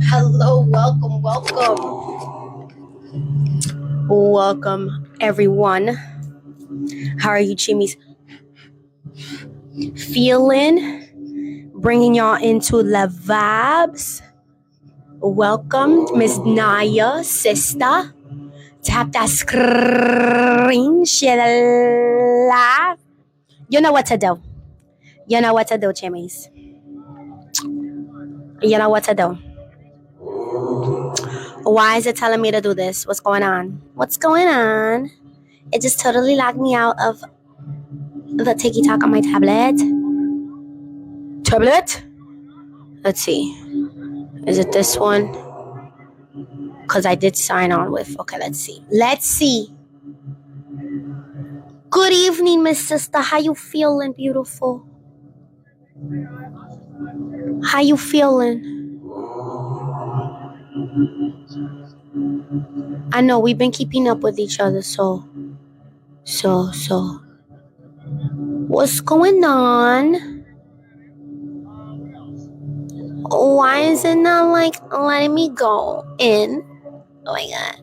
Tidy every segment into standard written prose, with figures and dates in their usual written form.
Hello, welcome everyone. How are you, Chimmies? Feeling? Bringing y'all into the vibes. Welcome, Miss Naya, sister. Tap that screen, share the live. You know what to do. You know what to do, Chimmies. You know what to do. Why is it telling me to do this? What's going on? It just totally locked me out of the TikTok on my tablet. Let's see. Is it this one? Because I did sign on with. Okay, let's see. Good evening, Miss Sister. How you feeling, beautiful? How you feeling? I know we've been keeping up with each other, so. What's going on? Why is it not letting me go in? Oh my god.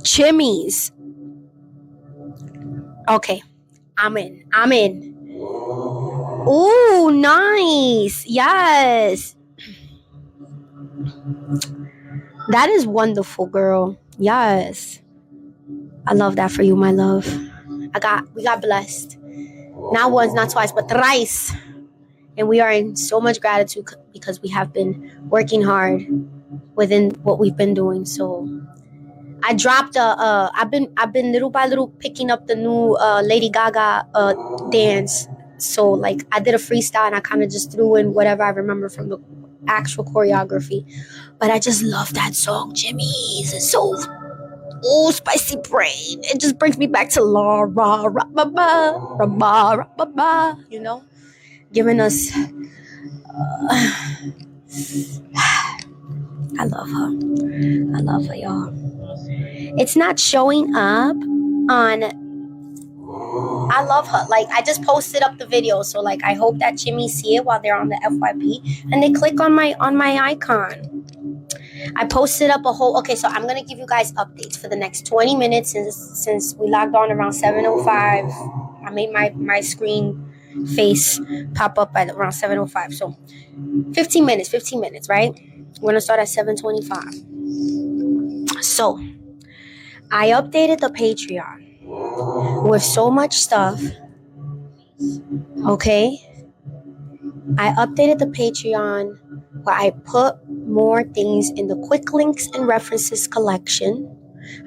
Chimmies. Okay, I'm in. Ooh, nice. Yes. That is wonderful, girl. Yes. I love that for you, my love. We got blessed. Not once, not twice, but thrice. And we are in so much gratitude because we have been working hard within what we've been doing. So I dropped I've been little by little picking up the new Lady Gaga dance. So I did a freestyle and I kind of just threw in whatever I remember from the actual choreography. But I just love that song, Jimmy's. It's so spicy brain. It just brings me back to la ra ra ba ba ra ba ra ba ba. You know, giving us. I love her, y'all. It's not showing up on. I love her. I just posted up the video, so I hope that Jimmy see it while they're on the FYP and they click on my icon. I posted up a whole. Okay, so I'm gonna give you guys updates for the next 20 minutes since we logged on around 7:05. I made my screen face pop up at around 7:05. So 15 minutes, right? We're gonna start at 7:25. So I updated the Patreon with so much stuff. Okay. I updated the Patreon where I put more things in the quick links and references collection.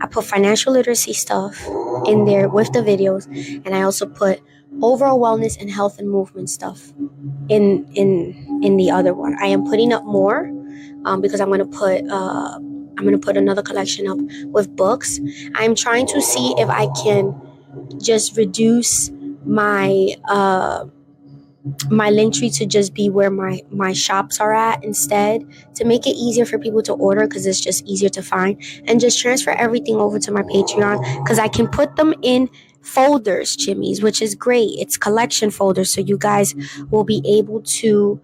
I put financial literacy stuff in there with the videos, and I also put overall wellness and health and movement stuff in the other one. I am putting up more because I'm gonna put another collection up with books. I'm trying to see if I can just reduce my my link tree to just be where my shops are at instead, to make it easier for people to order because it's just easier to find, and just transfer everything over to my Patreon because I can put them in folders, Jimmy's, which is great. It's collection folders, so you guys will be able to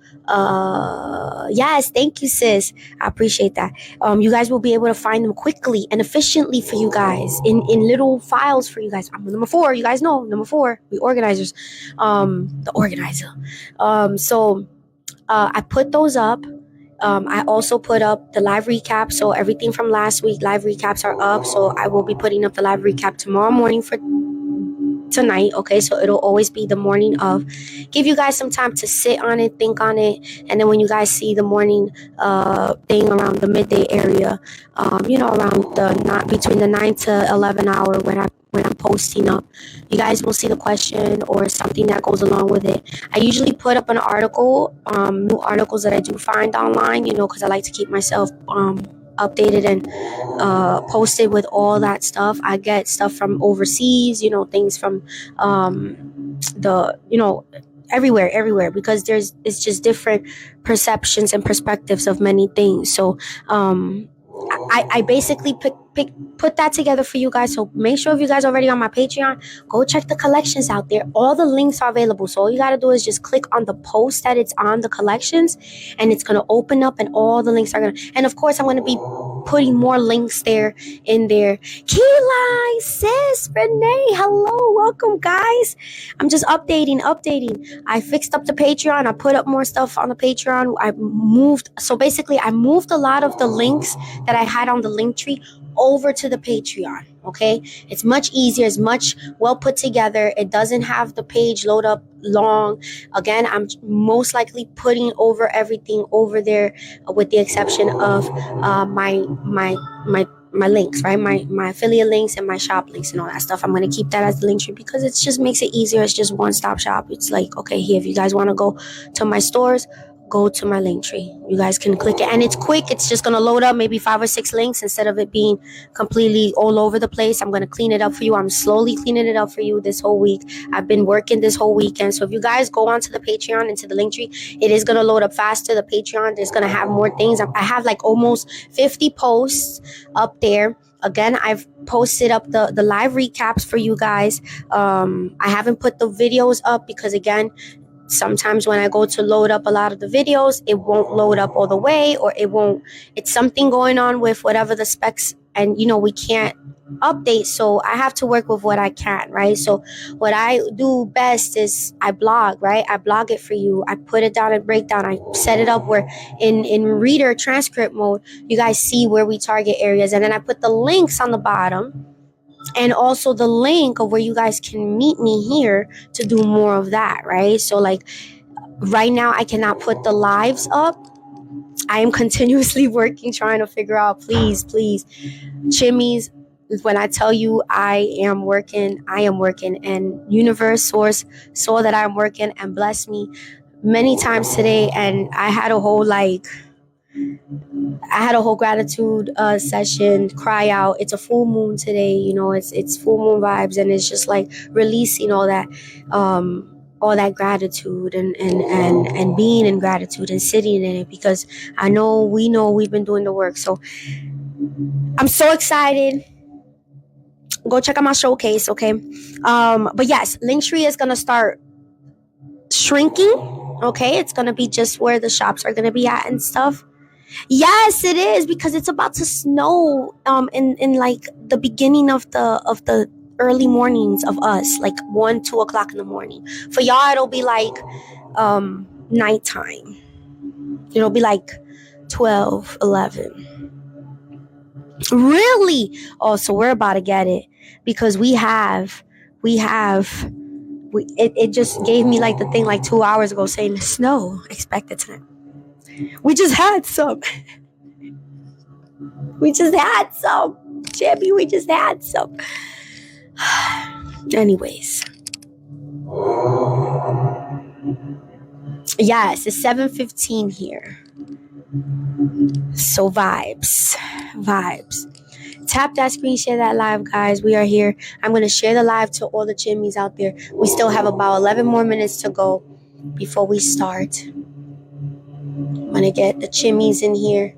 yes, thank you, sis. I appreciate that. You guys will be able to find them quickly and efficiently for you guys in little files for you guys. I'm number 4, you guys know, number 4, we organizers. The organizer. So I put those up. I also put up the live recap. So everything from last week, live recaps are up. So I will be putting up the live recap tomorrow morning for tonight. Okay, so it'll always be the morning of. Give you guys some time to sit on it, think on it, and then when you guys see the morning thing around the midday area, around the not between the 9 to 11 hour when I'm posting up, you guys will see the question or something that goes along with it. I usually put up an article, new articles that I do find online, because I like to keep myself updated and posted with all that stuff. I get stuff from overseas, things from the everywhere, because it's just different perceptions and perspectives of many things. So I basically put that together for you guys. So make sure if you guys are already on my Patreon, go check the collections out there. All the links are available. So all you got to do is just click on the post that it's on the collections, and it's going to open up, and all the links are going to, and of course I'm going to be putting more links there in there. Keyline, sis, Renee, hello, welcome guys. I'm just updating. I fixed up the Patreon. I put up more stuff on the Patreon. I moved a lot of the links that I had on the link tree over to the Patreon. Okay, it's much easier, it's much well put together. It doesn't have the page load up long. Again, I'm most likely putting over everything over there, with the exception of my links, right? My affiliate links and my shop links and all that stuff. I'm going to keep that as the link tree because it just makes it easier. It's just one-stop shop. It's like, okay, here, if you guys want to go to my stores, go to my link tree. You guys can click it, and it's quick. It's just going to load up maybe 5 or 6 links instead of it being completely all over the place. I'm going to clean it up for you. I'm slowly cleaning it up for you this whole week. I've been working this whole weekend. So if you guys go onto the Patreon, into the link tree, it is going to load up faster. The Patreon is going to have more things. I have like almost 50 posts up there. Again, I've posted up the live recaps for you guys. I haven't put the videos up because, again, sometimes when I go to load up a lot of the videos, it won't load up all the way, or it's something going on with whatever the specs, and we can't update. So I have to work with what I can, right? So what I do best is I blog, right? I blog it for you. I put it down in breakdown. I set it up where in reader transcript mode, you guys see where we target areas. And then I put the links on the bottom, and also the link of where you guys can meet me here to do more of that, right? So like right now I cannot put the lives up. I am continuously working, trying to figure out, please, Chimmy's, when I tell you I am working, and universe source saw that I'm working and blessed me many times today. And I had a whole gratitude session, cry out. It's a full moon today, it's full moon vibes, and it's just like releasing all that gratitude and being in gratitude and sitting in it, because we know we've been doing the work. So I'm so excited. Go check out my showcase, okay? But yes, Linktree is gonna start shrinking. Okay, it's gonna be just where the shops are gonna be at and stuff. Yes, it is, because it's about to snow in like the beginning of the early mornings of us, like 1-2 o'clock in the morning. For y'all, it'll be like nighttime. It'll be like 12, 11. Really? Oh, so we're about to get it, because we have it just gave me like the thing like 2 hours ago saying snow expected tonight. We just had some. We just had some. Jimmy, we just had some. Anyways. Yes, it's 7:15 here. So vibes. Vibes. Tap that screen, share that live, guys. We are here. I'm going to share the live to all the Jimmies out there. We still have about 11 more minutes to go before we start. I'm going to get the Jimmies in here.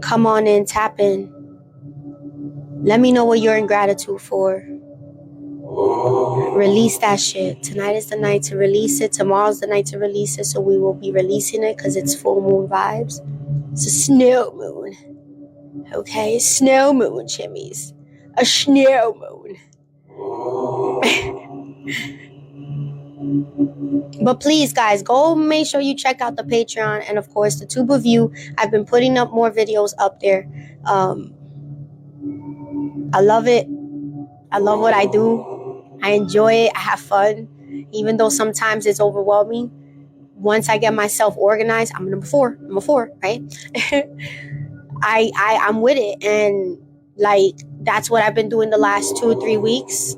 Come on in, tap in. Let me know what you're in gratitude for. Release that shit. Tonight is the night to release it. Tomorrow's the night to release it. So we will be releasing it because it's full moon vibes. It's a snow moon. Okay? Snow moon, Jimmies. A snow moon. But please, guys, go make sure you check out the Patreon and, of course, the Tube of You. I've been putting up more videos up there. I love it. I love what I do. I enjoy it. I have fun. Even though sometimes it's overwhelming. Once I get myself organized, I'm number four, right? I'm with it. And, like, that's what I've been doing the last 2 or 3 weeks.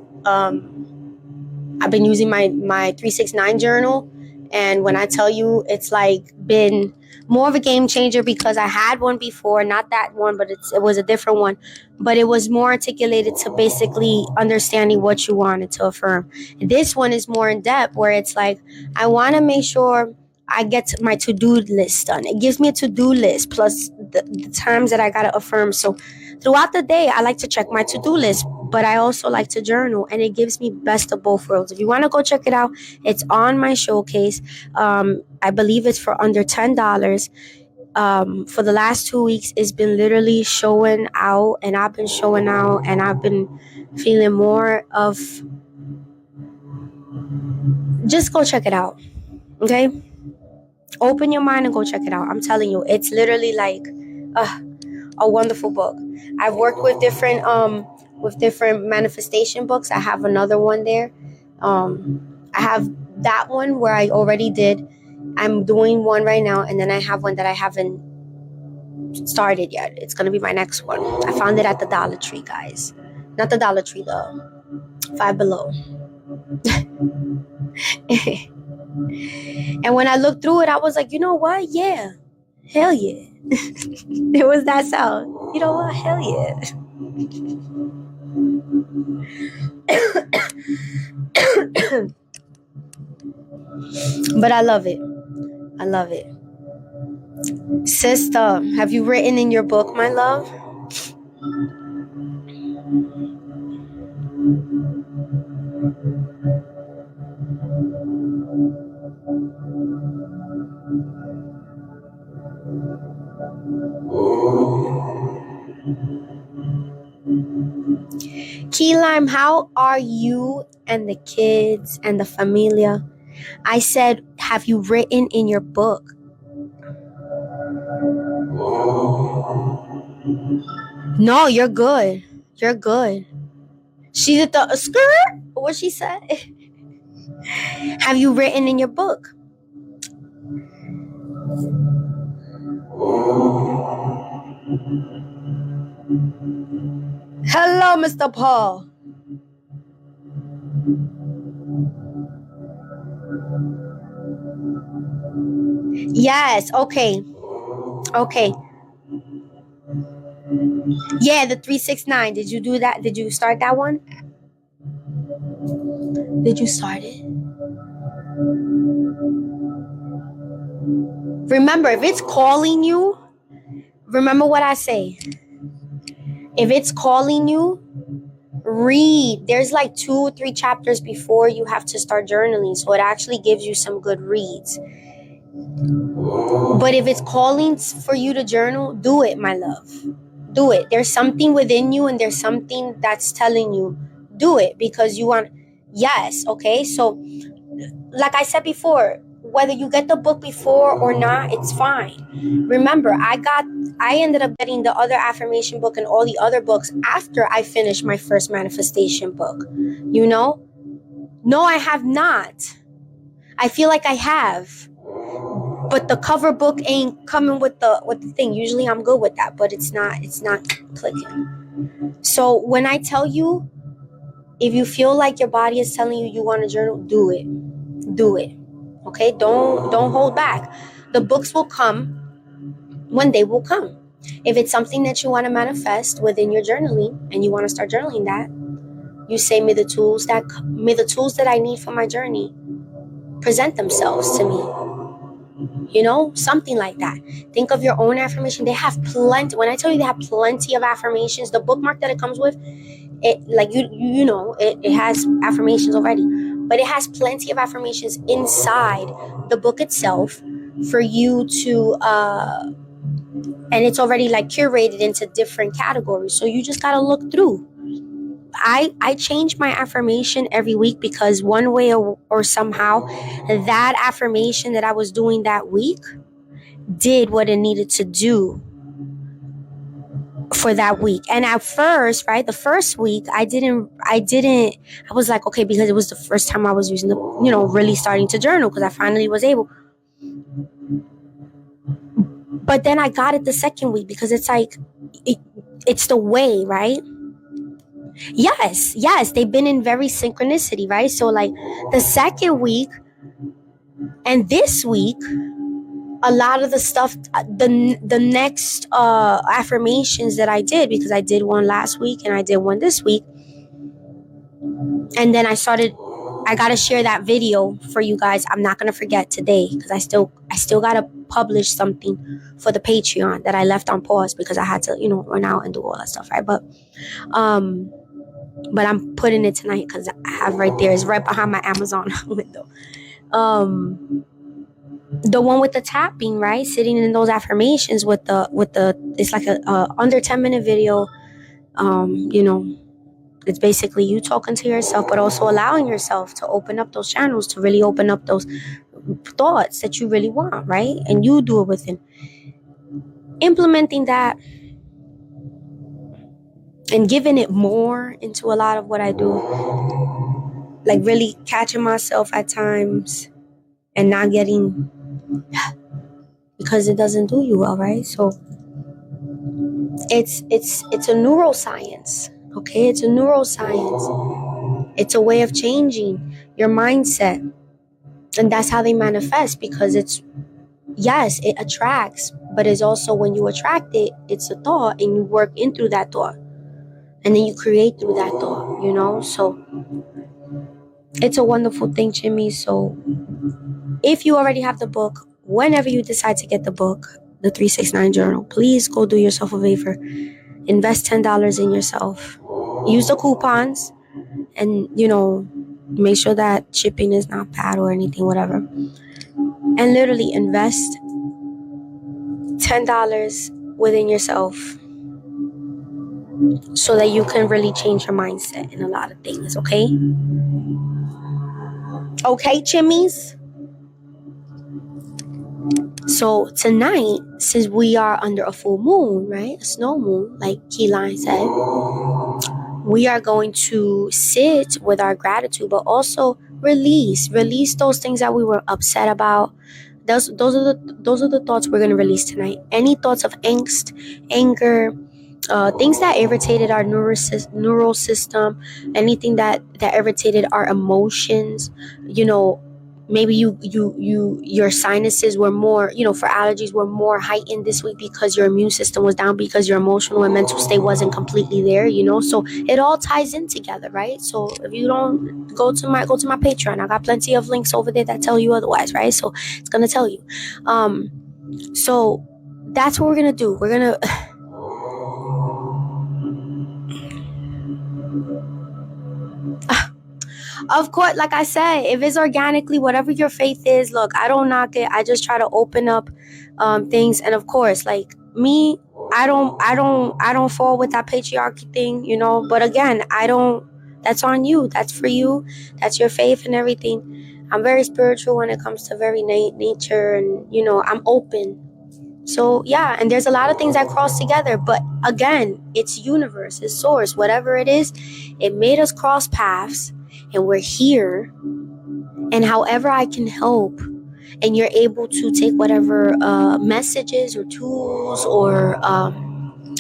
I've been using my 369 journal, and when I tell you, it's like been more of a game changer because I had one before, not that one, but it was a different one, but it was more articulated to basically understanding what you wanted to affirm. This one is more in depth, where it's like I want to make sure I get my to-do list done. It gives me a to-do list plus the times that I gotta affirm. So throughout the day, I like to check my to-do list, but I also like to journal, and it gives me best of both worlds. If you want to go check it out, it's on my showcase. I believe it's for under $10. For the last 2 weeks, it's been literally showing out, and I've been showing out, and I've been feeling more of. Just go check it out, okay? Open your mind and go check it out. I'm telling you, it's literally like a wonderful book. I've worked with different manifestation books. I have another one there. I have that one where I already did. I'm doing one right now, and then I have one that I haven't started yet. It's gonna be my next one. I found it at the Dollar Tree, guys. Not the Dollar Tree, the Five Below. And when I looked through it, I was like, you know what? Yeah. Hell yeah. It was that sound. You know what? Hell yeah. But I love it. I love it. Sister, have you written in your book, my love? Key Lime, how are you and the kids and the familia? I said, have you written in your book? No, you're good. You're good. She's at the skirt? What she said? Have you written in your book? Hello, Mr. Paul. Yes, okay. Okay. Yeah, the 369. Did you do that? Did you start that one? Did you start it? Remember, if it's calling you, remember what I say. If it's calling you, read. There's like 2 or 3 chapters before you have to start journaling, so it actually gives you some good reads. But if it's calling for you to journal, do it, my love. Do it. There's something within you, and there's something that's telling you, do it, because you want. Yes, okay? So, like I said before, whether you get the book before or not, it's fine. Remember, I ended up getting the other affirmation book and all the other books after I finished my first manifestation book. You know? No, I have not. I feel like I have. But the cover book ain't coming with the thing. Usually I'm good with that, but it's not clicking. So when I tell you, if you feel like your body is telling you want to journal, do it. Do it. Okay? Don't hold back. The books will come when they will come. If it's something that you want to manifest within your journaling and you want to start journaling that, you say, may the tools that I need for my journey present themselves to me. Something like that. Think of your own affirmation. They have plenty. When I tell you they have plenty of affirmations, the bookmark that it comes with, it like it has affirmations already, but it has plenty of affirmations inside the book itself for you to and it's already like curated into different categories. So you just gotta look through. I change my affirmation every week because one way or somehow that affirmation that I was doing that week did what it needed to do for that week. And at first, right, the first week I was like, okay, because it was the first time I was using really starting to journal because I finally was able. But then I got it the second week because it's like it's the way, right? Yes, they've been in very synchronicity, right? So like the second week and this week, a lot of the stuff, the next affirmations that I did, because I did one last week and I did one this week, and then I gotta share that video for you guys. I'm not gonna forget today because I still gotta publish something for the Patreon that I left on pause because I had to run out and do all that stuff, right? But I'm putting it tonight because I have right there. It's right behind my Amazon window. The one with the tapping, right? Sitting in those affirmations with the it's like a under 10-minute video. It's basically you talking to yourself, but also allowing yourself to open up those channels, to really open up those thoughts that you really want, right? And you do it within. Implementing that and giving it more into a lot of what I do. Like really catching myself at times and not getting, because it doesn't do you well, right? So it's a neuroscience. Okay, it's a neuroscience. It's a way of changing your mindset. And that's how they manifest, because it attracts, but it's also when you attract it, it's a thought and you work in through that thought. And then you create through that thought, So it's a wonderful thing, Jimmy. So if you already have the book, whenever you decide to get the book, the 369 Journal, please go do yourself a favor. Invest $10 in yourself. Use the coupons and, make sure that shipping is not bad or anything, whatever. And literally invest $10 within yourself so that you can really change your mindset in a lot of things, okay? Okay, chimmies? So tonight, since we are under a full moon, right? A snow moon, like Keyline said, we are going to sit with our gratitude, but also release those things that we were upset about. Those are the thoughts we're going to release tonight. Any thoughts of angst, anger, things that irritated our neural system, anything that irritated our emotions, maybe your sinuses were more, for allergies, were more heightened this week because your immune system was down, because your emotional and mental state wasn't completely there, so it all ties in together, right? So if you don't go to my Patreon, I got plenty of links over there that tell you otherwise, right? So it's gonna tell you. So that's what we're gonna do. We're gonna of course, like I said, if it's organically, whatever your faith is, look, I don't knock it. I just try to open up things. And of course, like me, I don't fall with that patriarchy thing, but again, that's on you. That's for you. That's your faith and everything. I'm very spiritual when it comes to very nature, and I'm open. So yeah, and there's a lot of things that cross together, but again, it's universe, it's source, whatever it is, it made us cross paths and we're here, and however I can help, and you're able to take whatever messages or tools or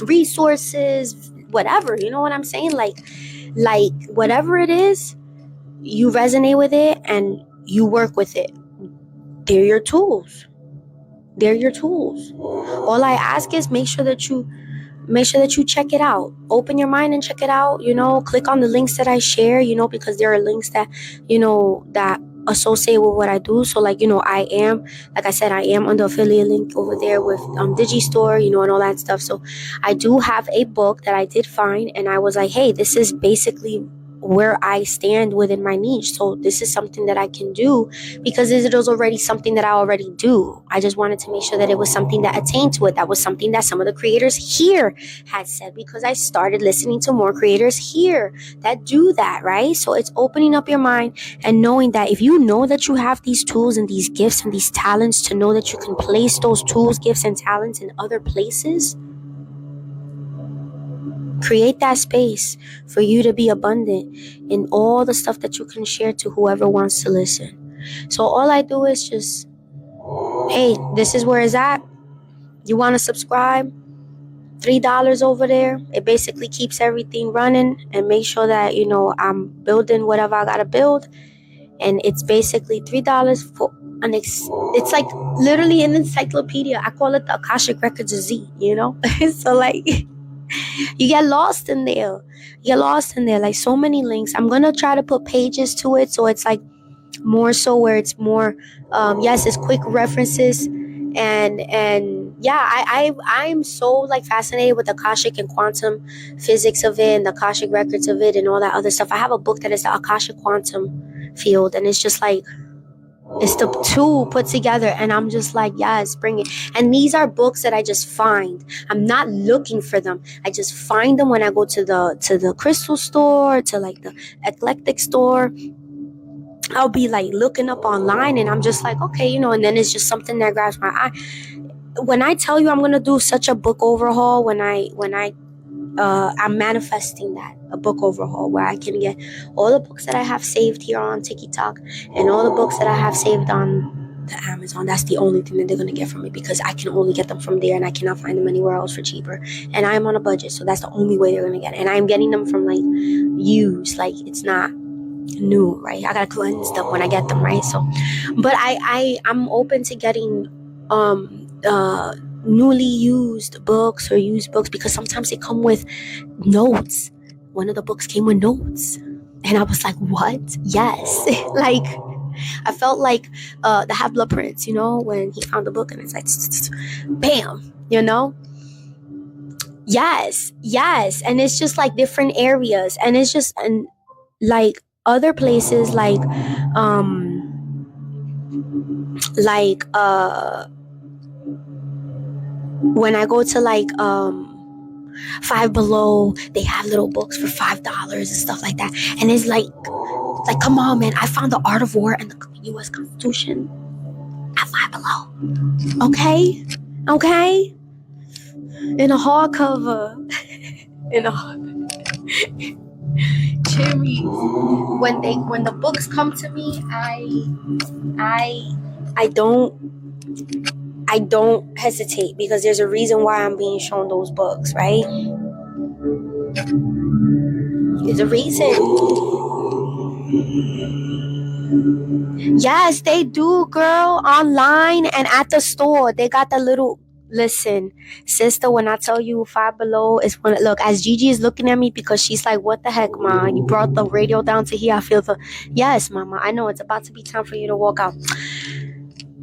resources, whatever, you know what I'm saying, like whatever it is, you resonate with it and you work with it. They're your tools. They're your tools. All I ask is make sure that you check it out. Open your mind and check it out. Click on the links that I share, because there are links that, that associate with what I do. So I am, like I said, I am on the affiliate link over there with Digistore, and all that stuff. So I do have a book that I did find, and I was like, hey, this is basically where I stand within my niche. So this is something that I can do because it was already something that I already do. I just wanted to make sure that it was something that attained to it. That was something that some of the creators here had said, because I started listening to more creators here that do that, right? So it's opening up your mind and knowing that if you know that you have these tools and these gifts and these talents, to know that you can place those tools, gifts, and talents in other places. Create that space for you to be abundant in all the stuff that you can share to whoever wants to listen. So all I do is just, hey, this is where it's at. You want to subscribe? $3 over there. It basically keeps everything running and make sure that, I'm building whatever I got to build. And it's basically $3 for it's like literally an encyclopedia. I call it the Akashic Records of Z, So you get lost in there. Like so many links. I'm gonna try to put pages to it, so it's like more so where it's more yes, it's quick references, and yeah, I'm so like fascinated with the Akashic and quantum physics of it and the Akashic records of it and all that other stuff. I have a book that is the Akashic quantum field, and it's just like, it's the two put together, and I'm just like, yes, bring it. And these are books that I just find. I'm not looking for them. I just find them when I go to the crystal store, to like the eclectic store. I'll be like looking up online, and I'm just like, okay, and then it's just something that grabs my eye. When I tell you I'm gonna do such a book overhaul, I'm manifesting that, a book overhaul where I can get all the books that I have saved here on TikTok and all the books that I have saved on the Amazon. That's the only thing that they're going to get from me, because I can only get them from there and I cannot find them anywhere else for cheaper. And I'm on a budget, so that's the only way they're going to get it. And I'm getting them from like used, like it's not new, right? I gotta cleanse them when I get them, right? So, but I'm open to getting newly used books or used books, because sometimes they come with notes. One of the books came with notes, and I was like, what? Yes. Like I felt like the Half Blood Prince, when he found the book and it's like bam, yes, and it's just like different areas, and it's just, and like other places like when I go to like Five Below, they have little books for $5 and stuff like that, and it's like come on, man, I found the Art of War and the U.S. Constitution at Five Below. Okay, in a hardcover, Jimmy. When the books come to me, I don't hesitate, because there's a reason why I'm being shown those books, right? There's a reason. Yes, they do, girl. Online and at the store, they got the little. Listen, sister, when I tell you Five Below is one. Look, as Gigi is looking at me, because she's like, "What the heck, ma? You brought the radio down to here." I feel the. Yes, mama. I know it's about to be time for you to walk out.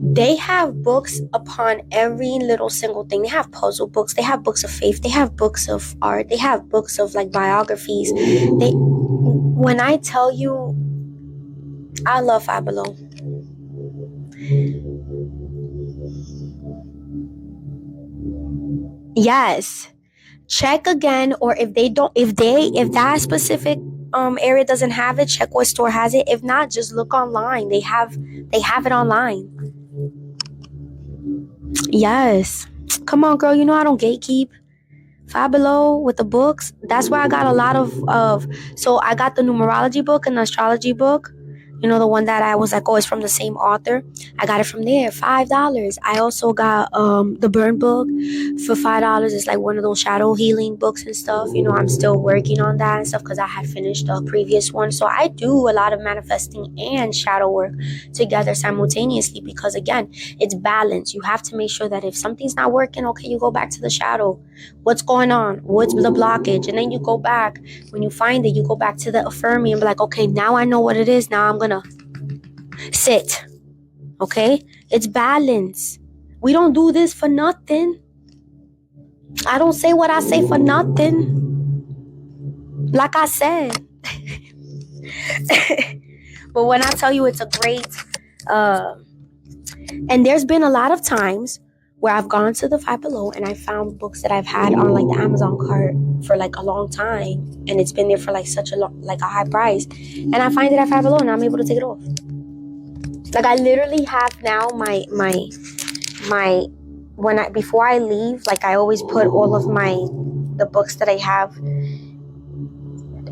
They have books upon every little single thing. They have puzzle books. They have books of faith. They have books of art. They have books of like biographies. When I tell you, I love Five Below. Yes. Check again, or if that specific area doesn't have it, check what store has it. If not, just look online. They have it online. Yes. Come on, girl. I don't gatekeep. Five Below with the books. That's where I got a lot of. So I got the numerology book and the astrology book. You know, the one that I was like, oh, it's from the same author. I got it from there, $5. I also got the Burn book for $5. It's like one of those shadow healing books and stuff. You know, I'm still working on that and stuff because I had finished the previous one. So I do a lot of manifesting and shadow work together simultaneously because again, it's balance. You have to make sure that if something's not working, okay, you go back to the shadow. What's going on? What's the blockage? And then you go back. When you find it, you go back to the affirming and be like, okay, now I know what it is. Now I'm going to sit. Okay? It's balance. We don't do this for nothing. I don't say what I say for nothing. Like I said. But when I tell you it's a great... and there's been a lot of times where I've gone to the Five Below and I found books that I've had on like the Amazon cart for like a long time, and it's been there for like such a long, like a high price, and I find it at Five Below and I'm able to take it off. Like I literally have now my when I before I leave, like I always put all of the books that I have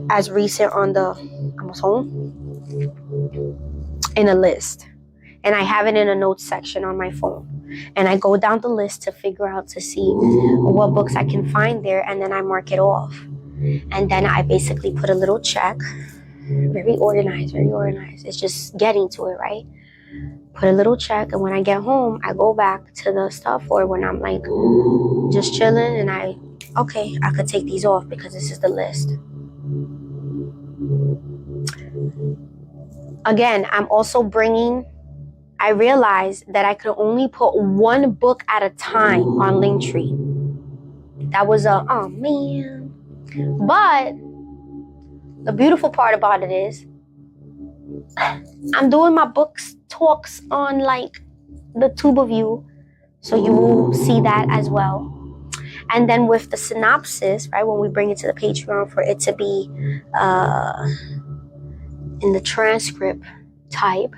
as recent on the almost home in a list. And I have it in a notes section on my phone. And I go down the list to figure out to see what books I can find there. And then I mark it off. And then I basically put a little check. Very organized, very organized. It's just getting to it, right? Put a little check. And when I get home, I go back to the stuff. Or when I'm like just chilling and I could take these off because this is the list. Again, I'm also I realized that I could only put one book at a time on Linktree. That was oh man. But the beautiful part about it is I'm doing my books talks on like the tube of you. So you will see that as well. And then with the synopsis, right, when we bring it to the Patreon for it to be in the transcript type,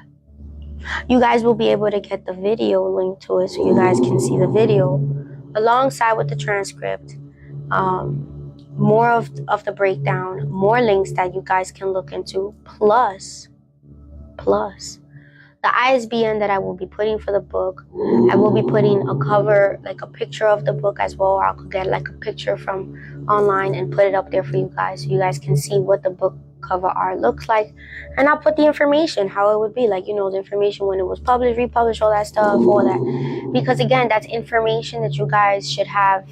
you guys will be able to get the video link to it so you guys can see the video alongside with the transcript. More of the breakdown, more links that you guys can look into, plus the ISBN that I will be putting for the book. I will be putting a cover, like a picture of the book as well. I could get like a picture from online and put it up there for you guys so you guys can see what the book cover art looks like. And I'll put the information, how it would be, like, you know, the information when it was published, republished, all that stuff, all that. Because again, that's information that you guys should have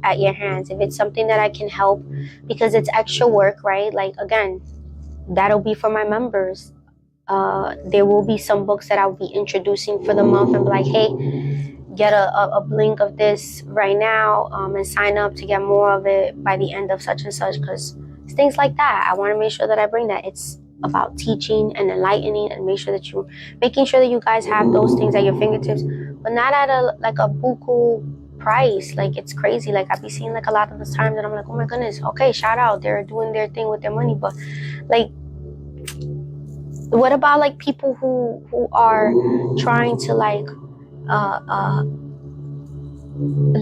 at your hands. If it's something that I can help, because it's extra work, right? Like, again, that'll be for my members. There will be some books that I'll be introducing for the month and be like, hey, get a link of this right now and sign up to get more of it by the end of such and such, because it's things like that. I want to make sure that I bring that. It's about teaching and enlightening and making sure that you guys have those things at your fingertips, but not at a buku price. Like, it's crazy. Like, I be seeing like a lot of the times that I'm like, oh my goodness, okay, shout out, they're doing their thing with their money, but like, what about like people who are trying to like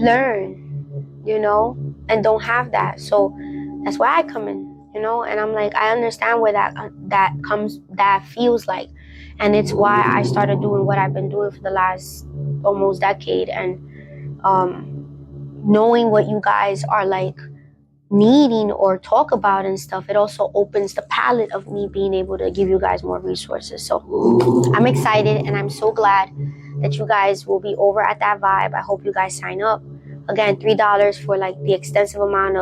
learn, you know, and don't have that? So that's why I come in, you know, and I'm like, I understand where that feels like, and it's why I started doing what I've been doing for the last almost decade, and knowing what you guys are like needing or talk about and stuff, it also opens the palette of me being able to give you guys more resources. So I'm excited, and I'm so glad that you guys will be over at that vibe. I hope you guys sign up. Again, $3 for like the extensive amount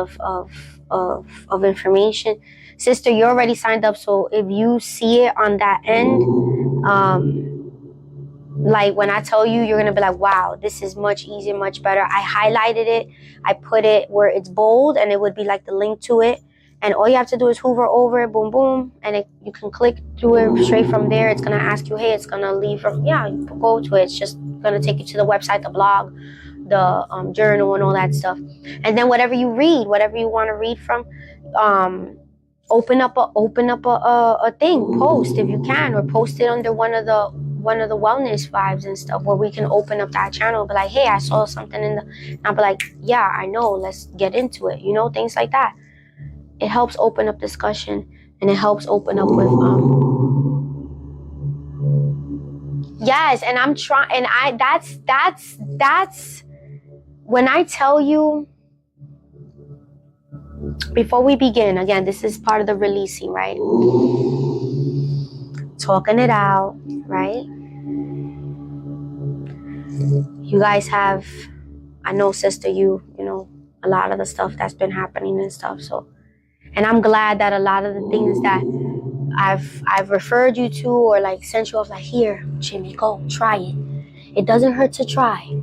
of information. Sister, you already signed up, so if you see it on that end, like when I tell you, you're gonna be like, wow, this is much easier, much better. I highlighted it, I put it where it's bold, and it would be like the link to it, and all you have to do is hover over it, boom boom, and you can click through it straight from there. It's gonna ask you, hey, it's gonna leave from, you go to it. It's just gonna take you to the website, the blog, the journal, and all that stuff. And then whatever you read, whatever you want to read from, open up a thing, post if you can, or post it under one one of the wellness vibes and stuff where we can open up that channel, be like, hey, I saw something in the, and I'll be like, yeah, I know, let's get into it, things like that. It helps open up discussion, and it helps open up with yes. And I'm trying, and that's when I tell you, before we begin, again, this is part of the releasing, right? Talking it out, right? You guys have, I know, sister, you know a lot of the stuff that's been happening and stuff. So, and I'm glad that a lot of the things that I've referred you to, or like sent you off, like, here, Jimmy, go try it. It doesn't hurt to try.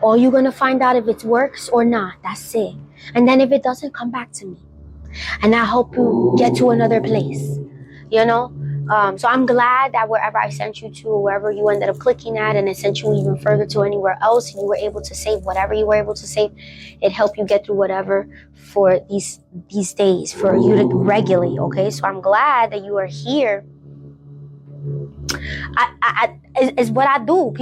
All you're gonna find out if it works or not. That's it. And then if it doesn't, come back to me, and I'll help you get to another place. So I'm glad that wherever I sent you to, or wherever you ended up clicking at, and it sent you even further to anywhere else, and you were able to save whatever you were able to save, it helped you get through whatever for these days, for you to regulate. Okay, so I'm glad that you are here. Is what I do.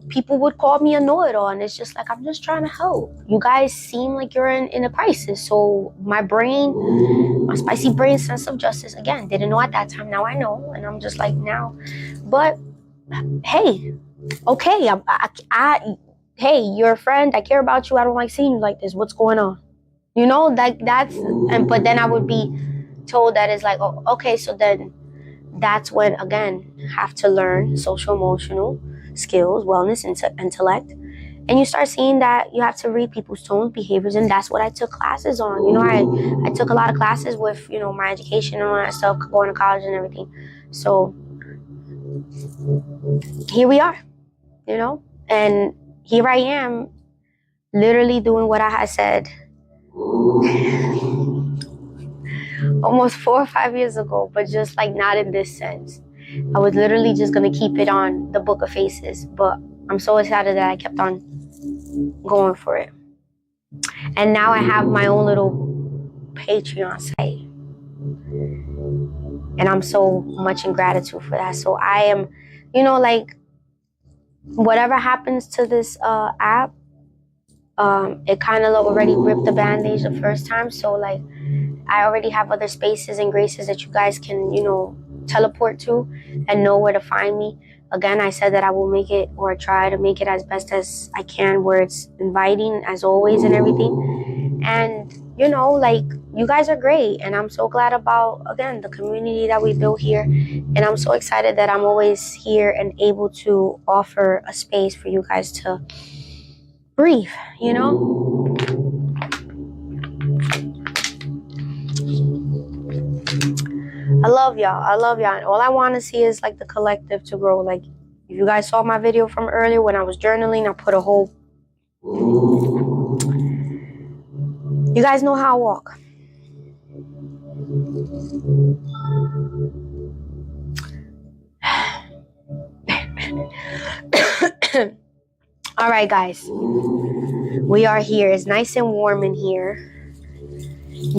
People would call me a know-it-all, and it's just like, I'm just trying to help. You guys seem like you're in a crisis, so my spicy brain sense of justice, again, didn't know at that time. Now I know, and I'm just like, now. But hey, okay, hey, you're a friend. I care about you. I don't like seeing you like this. What's going on? But then I would be told that it's like, oh, okay, so then that's when, again, have to learn social emotional skills, wellness, intellect, and you start seeing that you have to read people's tones, behaviors, and that's what I took classes on. I took a lot of classes with my education and all that stuff, going to college and everything. So here we are, and here I am, literally doing what I had said almost 4 or 5 years ago, but just like not in this sense. I was literally just gonna keep it on the Book of Faces, but I'm so excited that I kept on going for it. And now I have my own little Patreon site, and I'm so much in gratitude for that. So I am, like, whatever happens to this app, it kind of already ripped the bandage the first time. So like, I already have other spaces and graces that you guys can, teleport to and know where to find me. Again, I said that I will make it, or try to make it as best as I can, where it's inviting as always and everything. And, like, you guys are great. And I'm so glad about, again, the community that we built here. And I'm so excited that I'm always here and able to offer a space for you guys to breathe, I love y'all. And all I want to see is like the collective to grow. Like, if you guys saw my video from earlier when I was journaling, I put a whole, you guys know how I walk. All right, guys, we are here. It's nice and warm in here.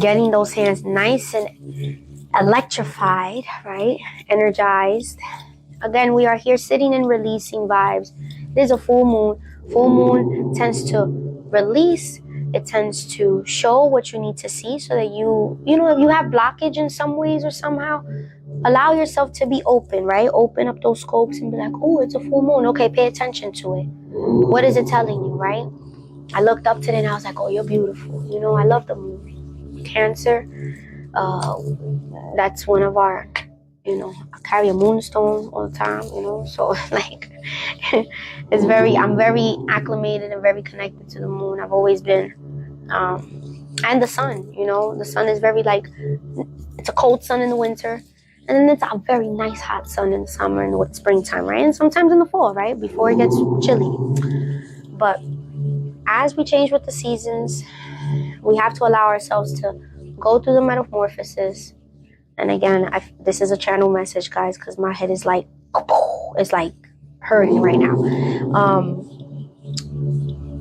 Getting those hands nice and electrified, right? Energized. Again, we are here sitting and releasing vibes. It is a full moon. Full moon tends to release. It tends to show what you need to see, so that if you have blockage in some ways or somehow, allow yourself to be open, right? Open up those scopes and be like, oh, it's a full moon. Okay, pay attention to it. What is it telling you, right? I looked up today and I was like, oh, you're beautiful. I love the moon. Cancer, that's one of our, I carry a moonstone all the time, so like, I'm very acclimated and very connected to the moon. I've always been, and the sun, the sun is very, like, it's a cold sun in the winter, and then it's a very nice hot sun in the summer and the springtime, right? And sometimes in the fall, right? Before it gets chilly. But as we change with the seasons, we have to allow ourselves to go through the metamorphosis. And again, this is a channel message, guys, because my head is like, it's like hurting right now.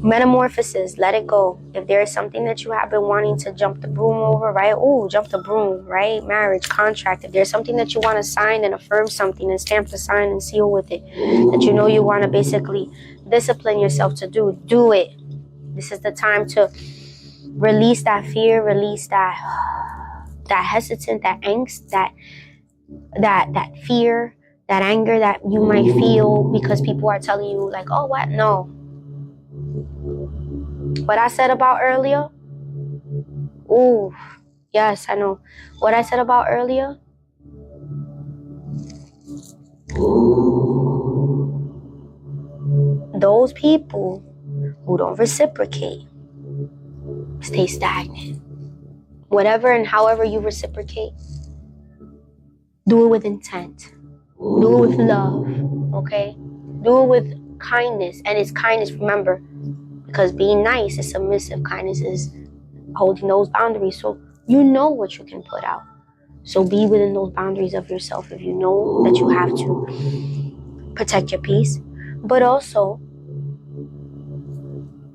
Metamorphosis, let it go. If there is something that you have been wanting to jump the broom over, right? Ooh, jump the broom, right? Marriage, contract. If there's something that you want to sign and affirm something and stamp the sign and seal with it, that you know you want to basically discipline yourself to do it. This is the time to release that fear, release that hesitant, that angst, that fear, that anger that you might feel because people are telling you like, oh, what? No. What I said about earlier, ooh, yes, I know. What I said about earlier, those people who don't reciprocate stay stagnant. Whatever and however you reciprocate, do it with intent. Do it with love, okay? Do it with kindness. And it's kindness, remember, because being nice is submissive. Kindness is holding those boundaries. So you know what you can put out. So be within those boundaries of yourself if you know that you have to protect your peace. But also,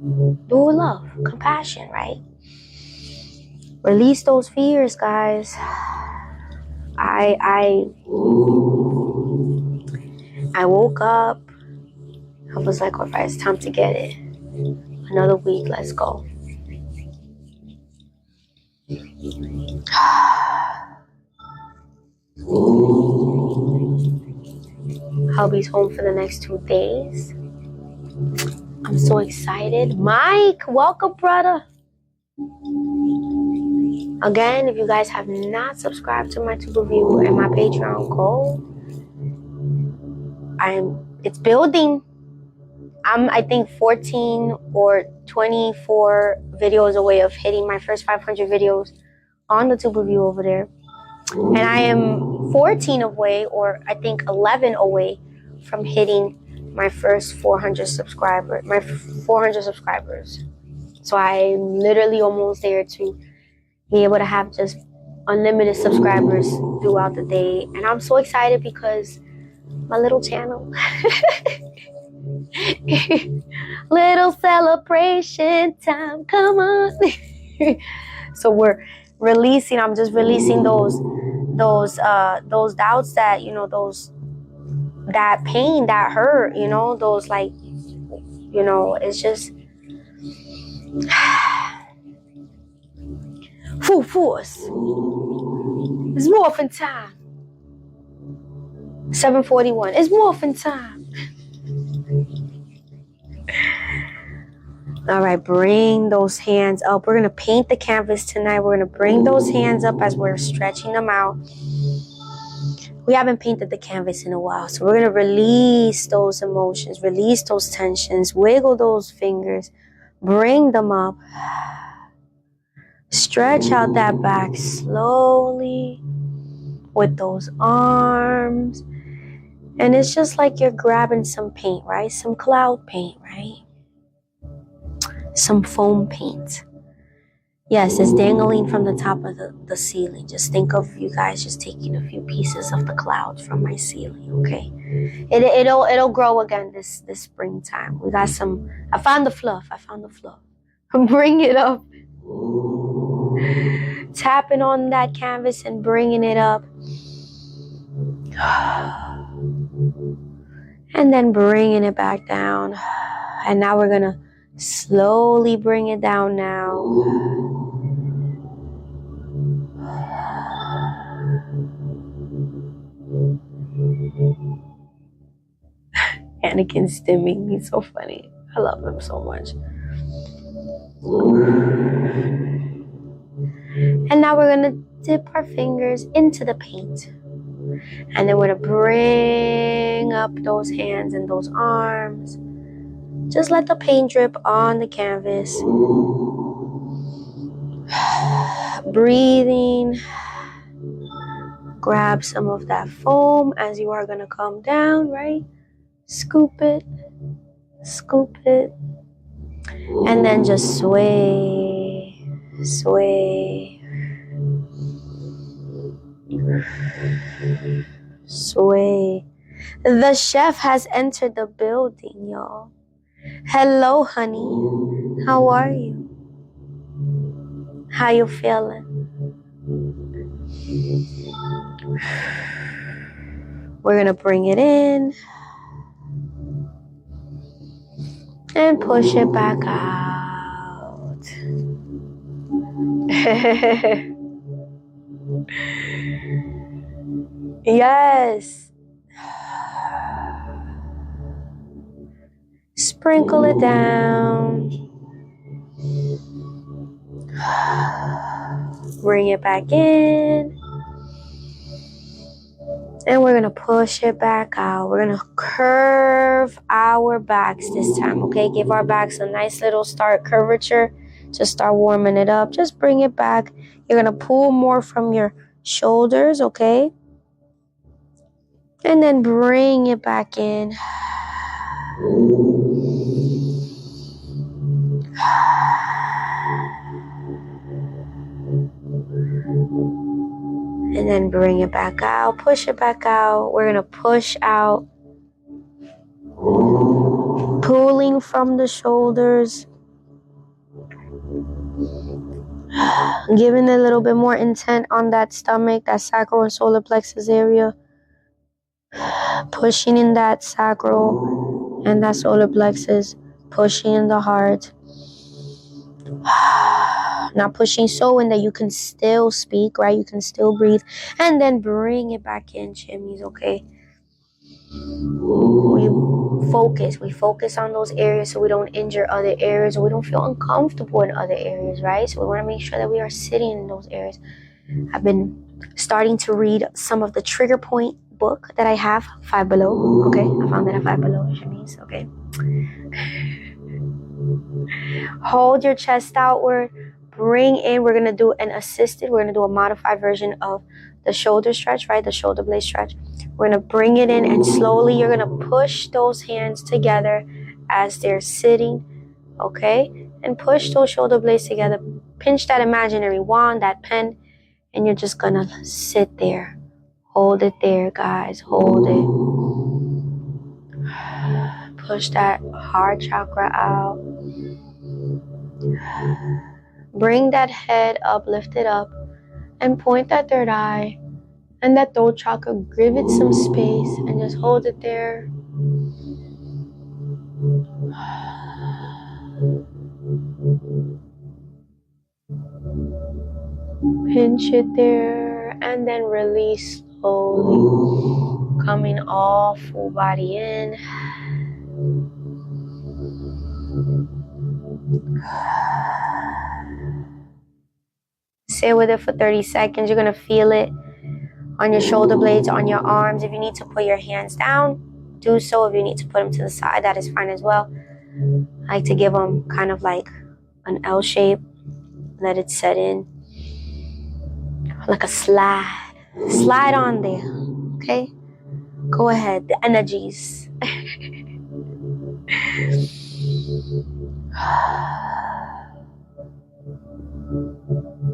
do it with love, compassion, right? Release those fears, guys. I woke up. I was like, all right, it's time to get it. Another week, let's go. Hubby's home for the next 2 days. I'm so excited. Mike, welcome, brother. Again, if you guys have not subscribed to my tube review and my Patreon, go. It's building. I'm, I think, 14 or 24 videos away of hitting my first 500 videos on the tube review over there. And I am 14 away, or I think 11 away from hitting my first 400 subscribers. My 400 subscribers. So I'm literally almost there to be able to have just unlimited subscribers throughout the day. And I'm so excited because my little channel. Little celebration time, come on. So we're releasing, I'm just releasing those doubts that, you know, that pain, that hurt, you know, those like, you know, it's just full force. It's morphin' time. 7:41. It's morphin' time. All right, bring those hands up. We're going to paint the canvas tonight. We're going to bring those hands up as we're stretching them out. We haven't painted the canvas in a while, so we're going to release those emotions, release those tensions, wiggle those fingers, bring them up. Stretch out that back slowly with those arms. And it's just like you're grabbing some paint, right? Some cloud paint, right? Some foam paint. Yes, it's dangling from the top of the ceiling. Just think of you guys just taking a few pieces of the clouds from my ceiling, okay? It'll grow again this springtime. We got some. I found the fluff. Bring it up. Tapping on that canvas and bringing it up. And then bringing it back down. And now we're going to slowly bring it down now. Anakin's stimming. He's so funny. I love him so much. And now we're going to dip our fingers into the paint. And then we're going to bring up those hands and those arms. Just let the paint drip on the canvas. Breathing. Grab some of that foam as you are going to come down, right? Scoop it. Scoop it. And then just sway. Sway. Sway. The chef has entered the building, y'all. Hello, honey. How are you? How you feeling? We're gonna bring it in and push it back out. Yes. Sprinkle it down. Bring it back in. And we're going to push it back out. We're going to curve our backs this time, okay? Give our backs a nice little start curvature to start warming it up. Just bring it back. You're going to pull more from your shoulders, okay? And then bring it back in. And then bring it back out. Push it back out. We're going to push out. Pulling from the shoulders. Giving a little bit more intent on that stomach, that sacral and solar plexus area. Pushing in that sacral and that solar plexus. Pushing in the heart. Not pushing so in that you can still speak, right? You can still breathe. And then bring it back in, chimneys, okay? We focus on those areas so we don't injure other areas, or we don't feel uncomfortable in other areas, right? So we want to make sure that we are sitting in those areas. I've been starting to read some of the trigger point book that I have, Five Below, okay? I found that at Five Below, chimneys, okay? Hold your chest outward. Bring in, we're going to do an assisted, we're going to do a modified version of the shoulder stretch, right? The shoulder blade stretch. We're going to bring it in and slowly you're going to push those hands together as they're sitting, okay? And push those shoulder blades together. Pinch that imaginary wand, that pen, and you're just going to sit there. Hold it there, guys. Hold it. Push that heart chakra out. Bring that head up, lift it up, and point that third eye and that throat chakra. Give it some space and just hold it there. Pinch it there and then release slowly. Coming all full body in. Stay with it for 30 seconds. You're going to feel it on your shoulder blades, on your arms. If you need to put your hands down, do so. If you need to put them to the side, that is fine as well. I like to give them kind of like an L shape. Let it set in. Like a slide. Slide on there. Okay? Go ahead. The energies.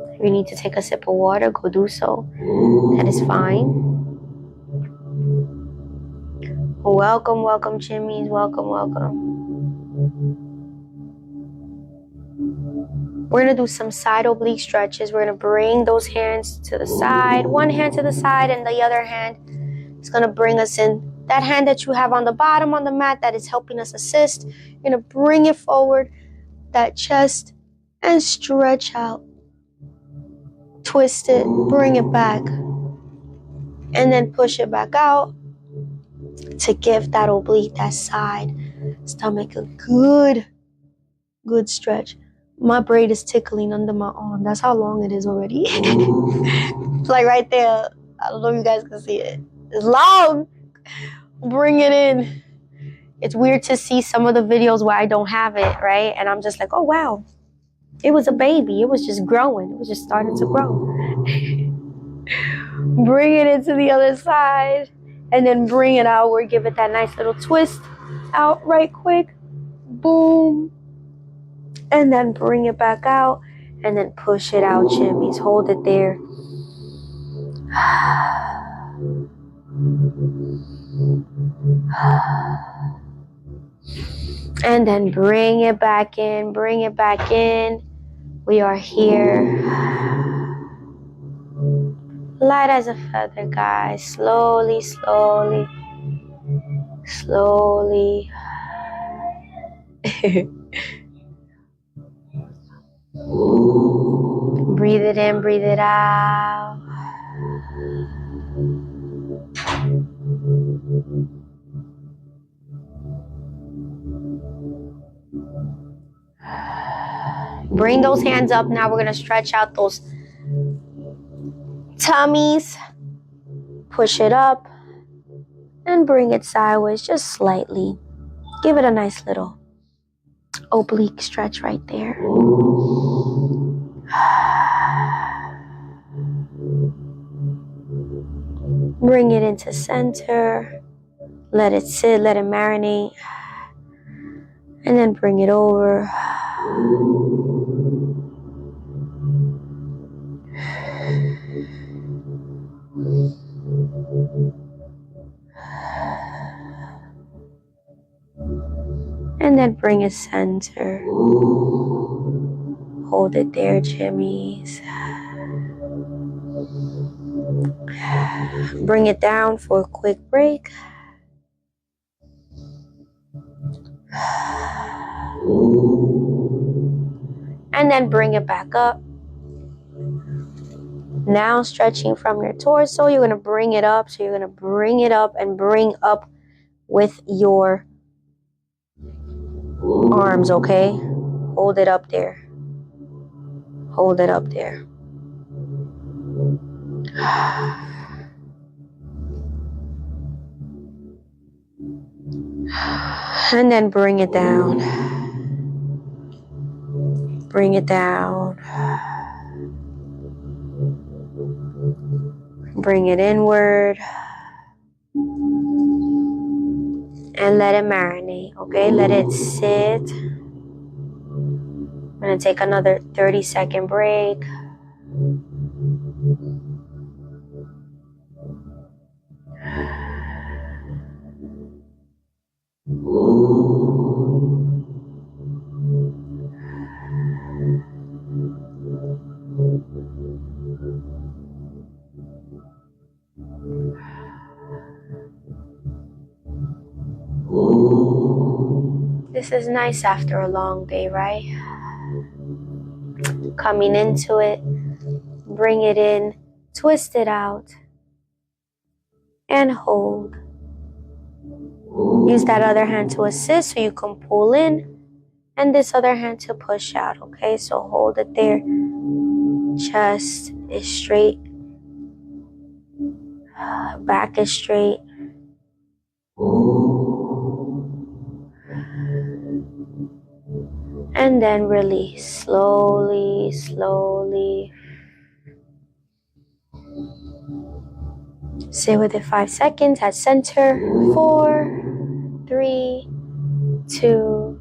If you need to take a sip of water, go do so. That is fine. Welcome, welcome, chimneys. Welcome, welcome. We're going to do some side oblique stretches. We're going to bring those hands to the side. One hand to the side and the other hand is going to bring us in. That hand that you have on the bottom on the mat that is helping us assist, you're going to bring it forward, that chest, and stretch out. Twist it, bring it back, and then push it back out to give that oblique, that side stomach a good stretch. My braid is tickling under my arm. That's how long it is already. It's like right there. I don't know if you guys can see it. It's long. Bring it in. It's weird to see some of the videos where I don't have it, right? And I'm just like, oh, wow. It was a baby. It was just growing. It was just starting to grow. Bring it into the other side. And then bring it outward. Give it that nice little twist out right quick. Boom. And then bring it back out. And then push it out, chimneys. Hold it there. And then bring it back in, bring it back in. We are here. Light as a feather, guys. Slowly, slowly, slowly. Breathe it in, breathe it out. Bring those hands up. Now we're going to stretch out those tummies. Push it up and bring it sideways just slightly. Give it a nice little oblique stretch right there. Bring it into center. Let it sit, let it marinate. And then bring it over. And then bring it center. Hold it there, Jimmies. Bring it down for a quick break. And then bring it back up. Now stretching from your torso, you're going to bring it up. So you're going to bring it up and bring up with your arms, okay? Hold it up there. Hold it up there. And then bring it down. Bring it down. Bring it inward. And let it marinate, okay? Let it sit. I'm going to take another 30-second break. This is nice after a long day, right? Coming into it, bring it in, twist it out, and hold. Use that other hand to assist so you can pull in, and this other hand to push out, okay? So hold it there. Chest is straight. Back is straight. And then release slowly, slowly. Stay with it 5 seconds at center. 4, 3, 2,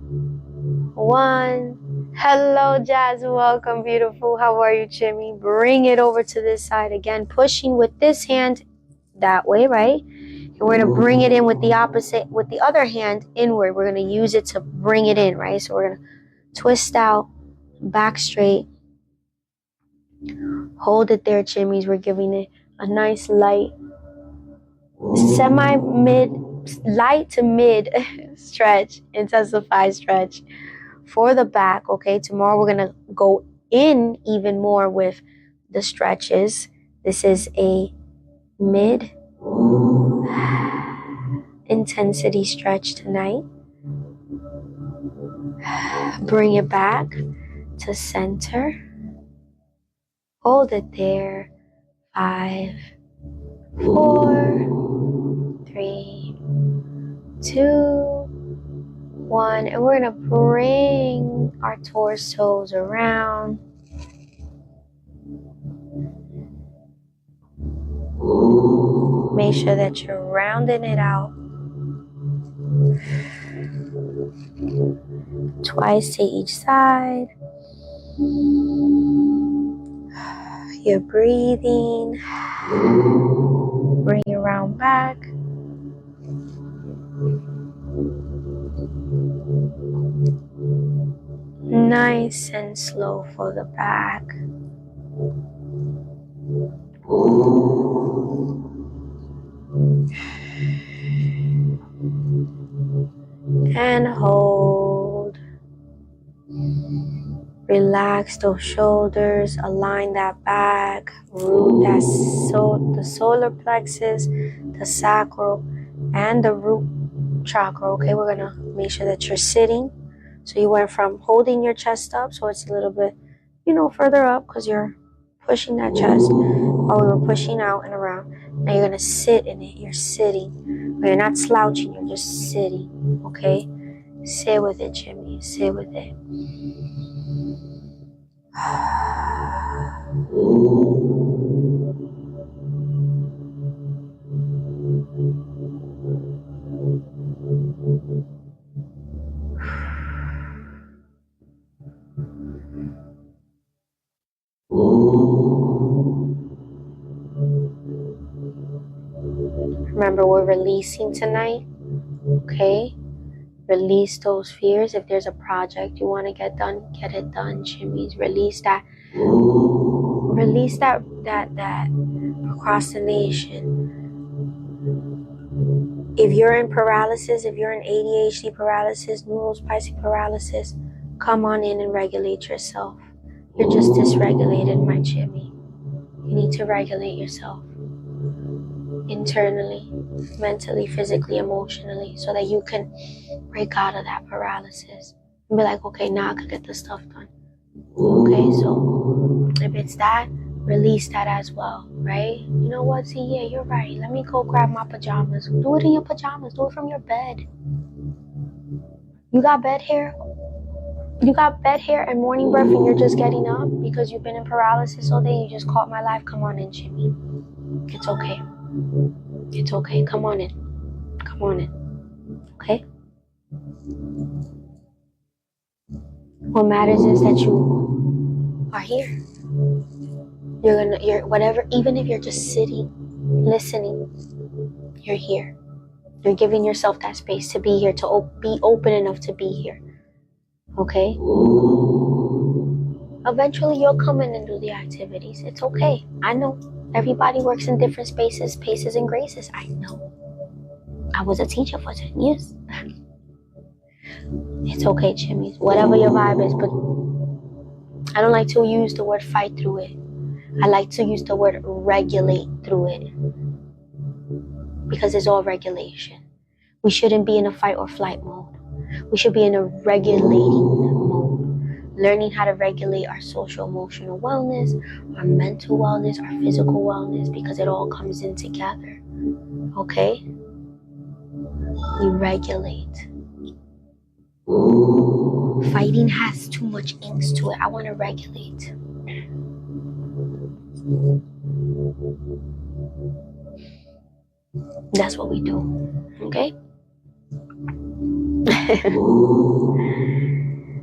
1. Hello, Jazz. Welcome, beautiful. How are you, Jimmy? Bring it over to this side again, pushing with this hand that way, right? And we're going to bring it in with the opposite, with the other hand inward. We're going to use it to bring it in, right? So we're going to twist out, back straight. Hold it there, Jimmies. We're giving it a nice light, light to mid stretch, intensified stretch for the back, okay? Tomorrow we're going to go in even more with the stretches. This is a mid intensity stretch tonight. Bring it back to center. Hold it there. 5, 4, 3, 2, 1. And we're going to bring our torsos around. Make sure that you're rounding it out. Twice to each side. You're breathing. Bring it around back. Nice and slow for the back. And hold. Relax those shoulders, align that back, root that the solar plexus, the sacral, and the root chakra. Okay, we're gonna make sure that you're sitting. So you went from holding your chest up, so it's a little bit, further up because you're pushing that chest, while we were pushing out and around. Now you're gonna sit in it. You're sitting. But you're not slouching. You're just sitting. Okay, sit with it, Jimmy. Sit with it. Remember, we're releasing tonight. Okay? Release those fears. If there's a project you want to get done, get it done, Jimmy's. Release that procrastination. If you're in paralysis, if you're in ADHD paralysis, neurospicy paralysis, come on in and regulate yourself. You're just dysregulated, my Jimmy. You need to regulate yourself internally, mentally, physically, emotionally, so that you can break out of that paralysis and be like, okay, now I can get this stuff done. Okay, so if it's that, release that as well, right? You know what? See, yeah, you're right. Let me go grab my pajamas. Do it in your pajamas. Do it from your bed. You got bed hair? You got bed hair and morning breath and you're just getting up because you've been in paralysis all day. You just caught my life. Come on in, Jimmy. It's okay. It's okay. Come on in. Come on in. Okay? What matters is that you are here. You're whatever, even if you're just sitting, listening, you're here. You're giving yourself that space to be here, to be open enough to be here. Okay? Eventually you'll come in and do the activities. It's okay. I know. Everybody works in different spaces, paces, and graces. I know. I was a teacher for 10 years. It's okay, Jimmy. Whatever your vibe is, but I don't like to use the word fight through it. I like to use the word regulate through it. Because it's all regulation. We shouldn't be in a fight or flight mode. We should be in a regulating mode. Learning how to regulate our social emotional wellness, our mental wellness, our physical wellness, because it all comes in together. Okay? We regulate. Fighting has too much angst to it. I want to regulate. That's what we do. Okay?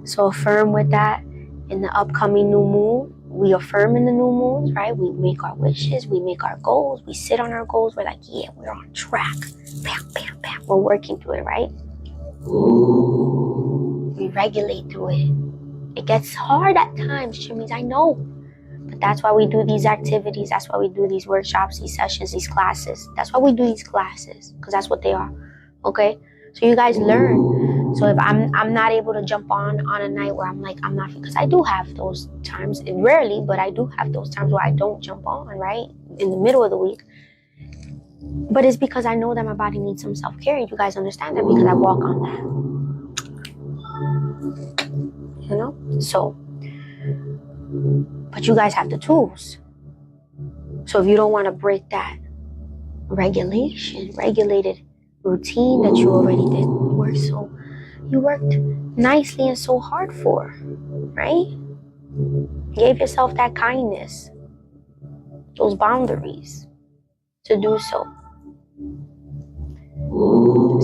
So affirm with that in the upcoming new moon. We affirm in the new moons, right? We make our wishes, we make our goals, we sit on our goals. We're like, yeah, we're on track. Bam, bam, bam. We're working through it, right? We regulate through it. It gets hard at times, Jimmy's, I know. But that's why we do these activities. That's why we do these workshops, these sessions, these classes. That's why we do these classes, because that's what they are. Okay? So you guys learn. So if I'm not able to jump on a night where I'm not, because I do have those times, rarely, but I do have those times where I don't jump on, right? In the middle of the week. But it's because I know that my body needs some self-care. You guys understand that because I walk on that. You know? So, but you guys have the tools. So if you don't want to break that regulated routine that you already did you worked nicely and so hard for, right? Gave yourself that kindness, those boundaries to do so.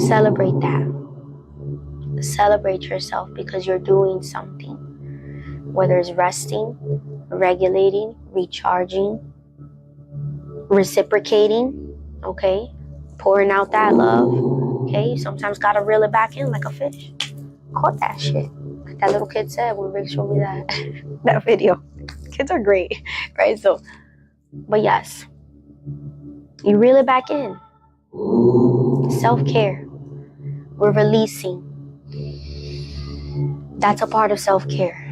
Celebrate that. Celebrate yourself because you're doing something. Whether it's resting, regulating, recharging, reciprocating, okay? Pouring out that love, okay? You sometimes gotta reel it back in like a fish. Caught that shit. that little kid said when Rick showed me that video. Kids are great, right? So, but yes, you reel it back in. Self-care. We're releasing. That's a part of self-care.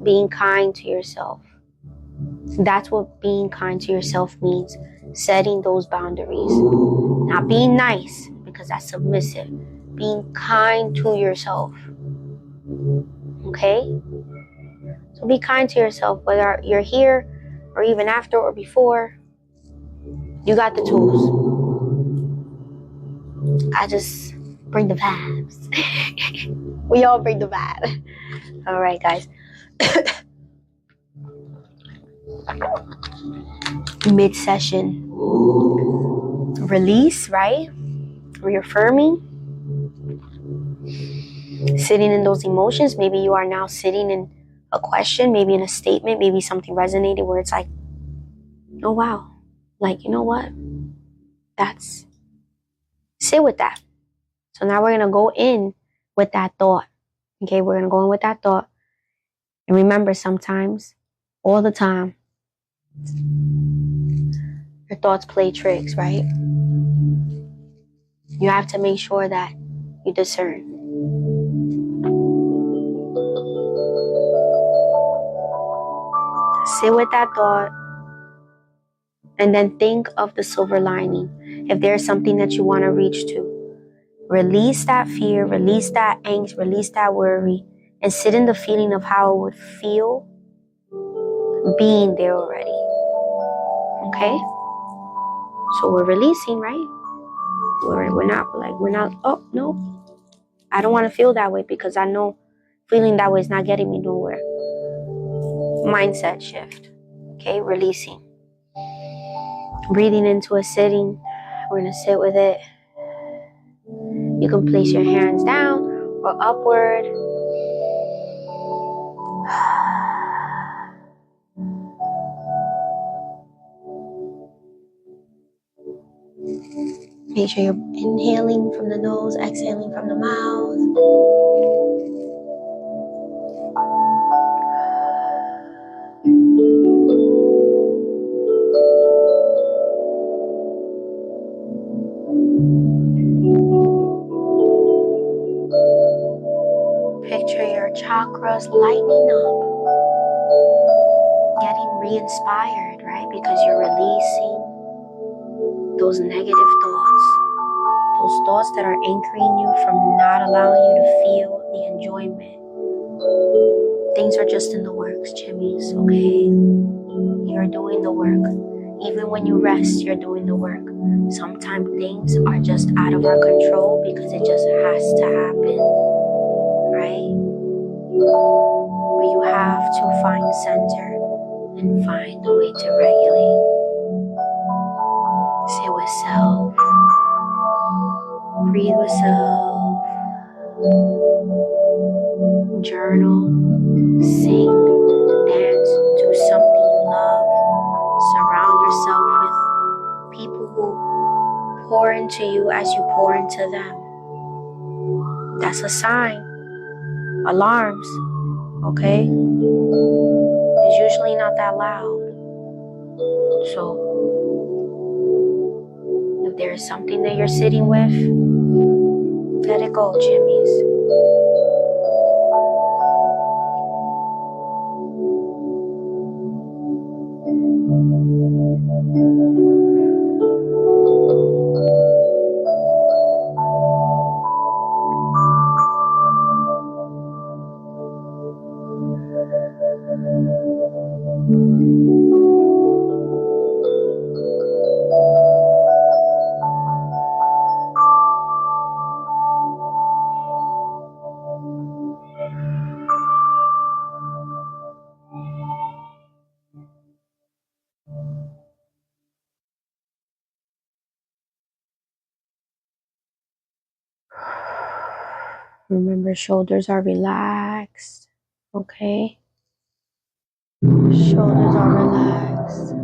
Being kind to yourself. That's what being kind to yourself means. Setting those boundaries. Not being nice, because that's submissive. Being kind to yourself. Okay? So be kind to yourself, whether you're here or even after or before. You got the tools. I just bring the vibes. We all bring the vibe. All right, guys. Mid-session release, right? Reaffirming. Sitting in those emotions. Maybe you are now sitting in a question, maybe in a statement, maybe something resonated where it's like, oh wow, like, you know what? Sit with that. So now we're going to go in with that thought. Okay, we're going to go in with that thought. And remember, sometimes, all the time, your thoughts play tricks, right? You have to make sure that you discern. Sit with that thought and then think of the silver lining. If there's something that you want to reach to, release that fear, release that angst, release that worry, and sit in the feeling of how it would feel being there already. Okay? So we're releasing, right? We're not, oh, no, I don't want to feel that way because I know feeling that way is not getting me nowhere. Mindset shift. Okay, releasing. Breathing into a sitting. We're going to sit with it. You can place your hands down or upward. Make sure you're inhaling from the nose, exhaling from the mouth. Picture your chakras lighting up, getting re-inspired, right? Because you're releasing those negative thoughts, those thoughts that are anchoring you from not allowing you to feel the enjoyment. Things are just in the works, Chimmies, okay? You're doing the work. Even when you rest, you're doing the work. Sometimes things are just out of our control because it just has to happen, right? But you have to find center and find a way to regulate. Sit with self. Breathe with self. Journal. Sing. Dance. Do something you love. Surround yourself with people who pour into you as you pour into them. That's a sign. Alarms. Okay? It's usually not that loud. So, if there is something that you're sitting with, let it go, Jimmies. Remember, shoulders are relaxed, okay? Shoulders are relaxed.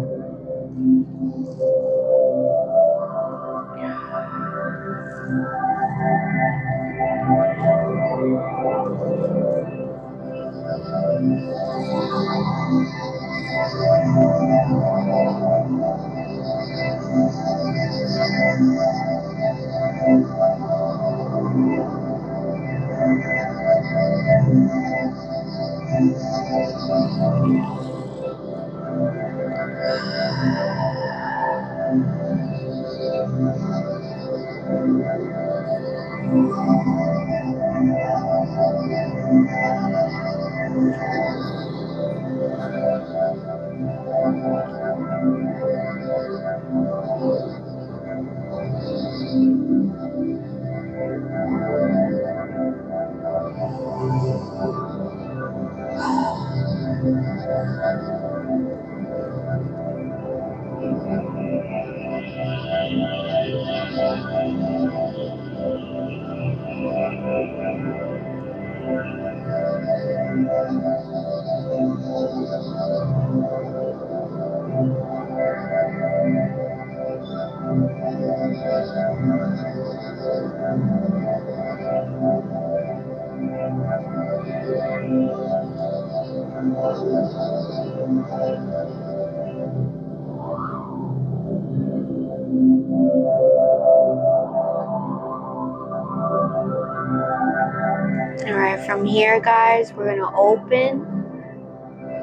Alright, from here, guys, we're gonna open,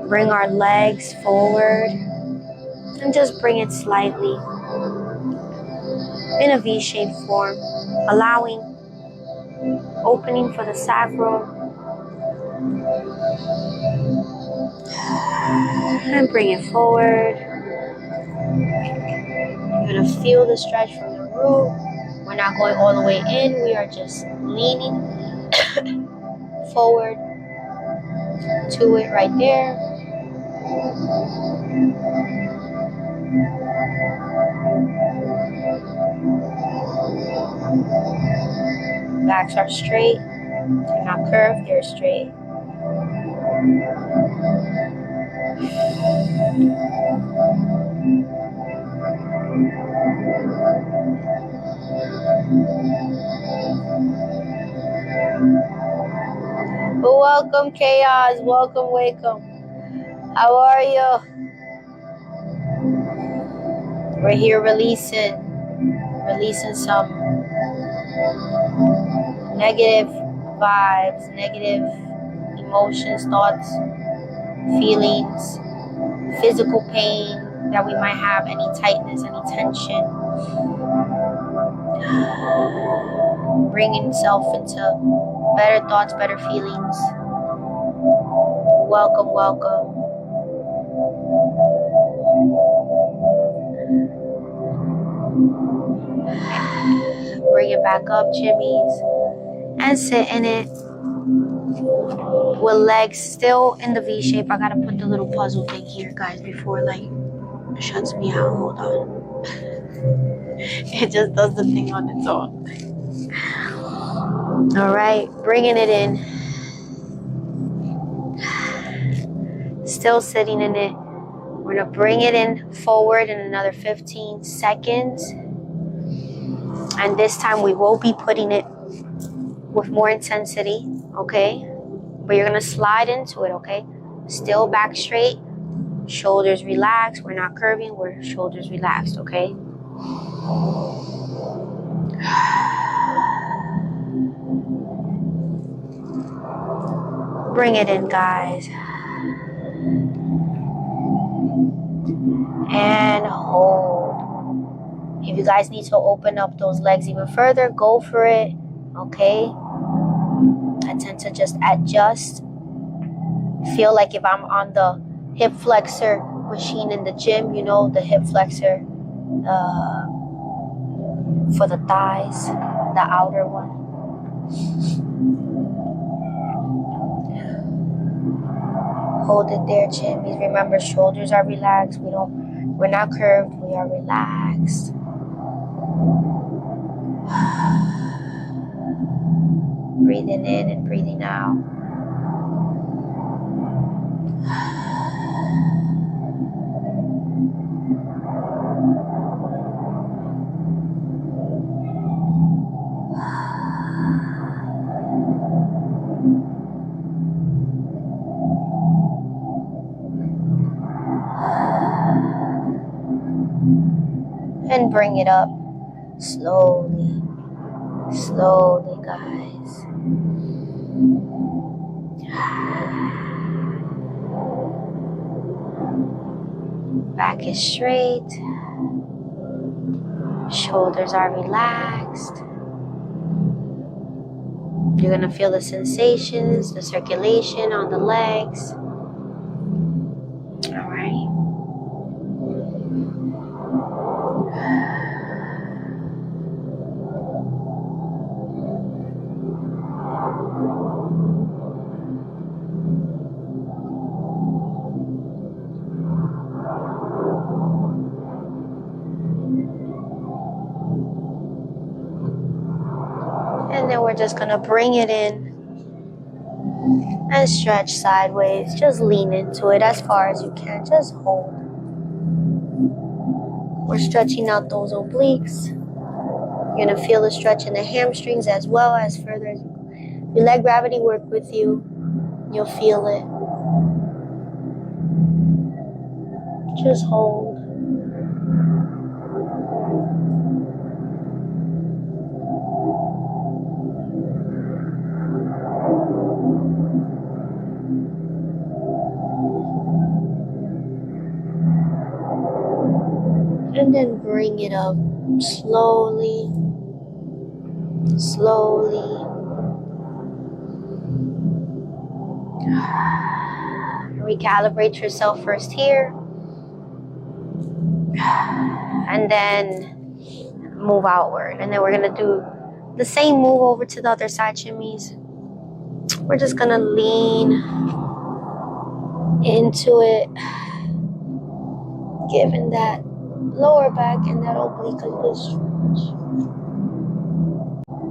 bring our legs forward, and just bring it slightly in a V-shaped form, allowing opening for the sacral, and bring it forward. You're gonna feel the stretch from the root. We're not going all the way in, we are just leaning forward to it right there. Backs are straight, they're not curved, they're straight. Welcome, Chaos. Welcome, Wakeup. How are you? We're here releasing some negative vibes, negative emotions, thoughts, feelings, physical pain that we might have, any tightness, any tension. Bringing self into better thoughts, better feelings. Welcome, welcome. Bring it back up, Jimmies, and sit in it with legs still in the V shape. I gotta put the little puzzle thing here, guys, before it shuts me out. Hold on. It just does the thing on its own. All right, bringing it in. Still sitting in it. We're gonna bring it in forward in another 15 seconds. And this time we will be putting it with more intensity, okay? But you're gonna slide into it, okay? Still back straight, shoulders relaxed. We're not curving, we're shoulders relaxed, okay? Bring it in, guys. And hold. If you guys need to open up those legs even further, go for it, okay? I tend to just adjust. Feel like if I'm on the hip flexor machine in the gym, you know, the hip flexor for the thighs, the outer one. Hold it there, Jimmies. Remember, shoulders are relaxed. We're not curved, we are relaxed. Breathing in and breathing out. And bring it up slowly, slowly, guys. Back is straight. Shoulders are relaxed. You're going to feel the sensations, the circulation on the legs. All right. And then we're just going to bring it in and stretch sideways. Just lean into it as far as you can. Just hold. We're stretching out those obliques. You're going to feel the stretch in the hamstrings as well as further. You let gravity work with you. You'll feel it. Just hold. And then bring it up slowly, slowly. Recalibrate yourself first here. And then move outward. And then we're going to do the same move over to the other side, shimmies. We're just going to lean into it, giving that lower back and that oblique a good stretch.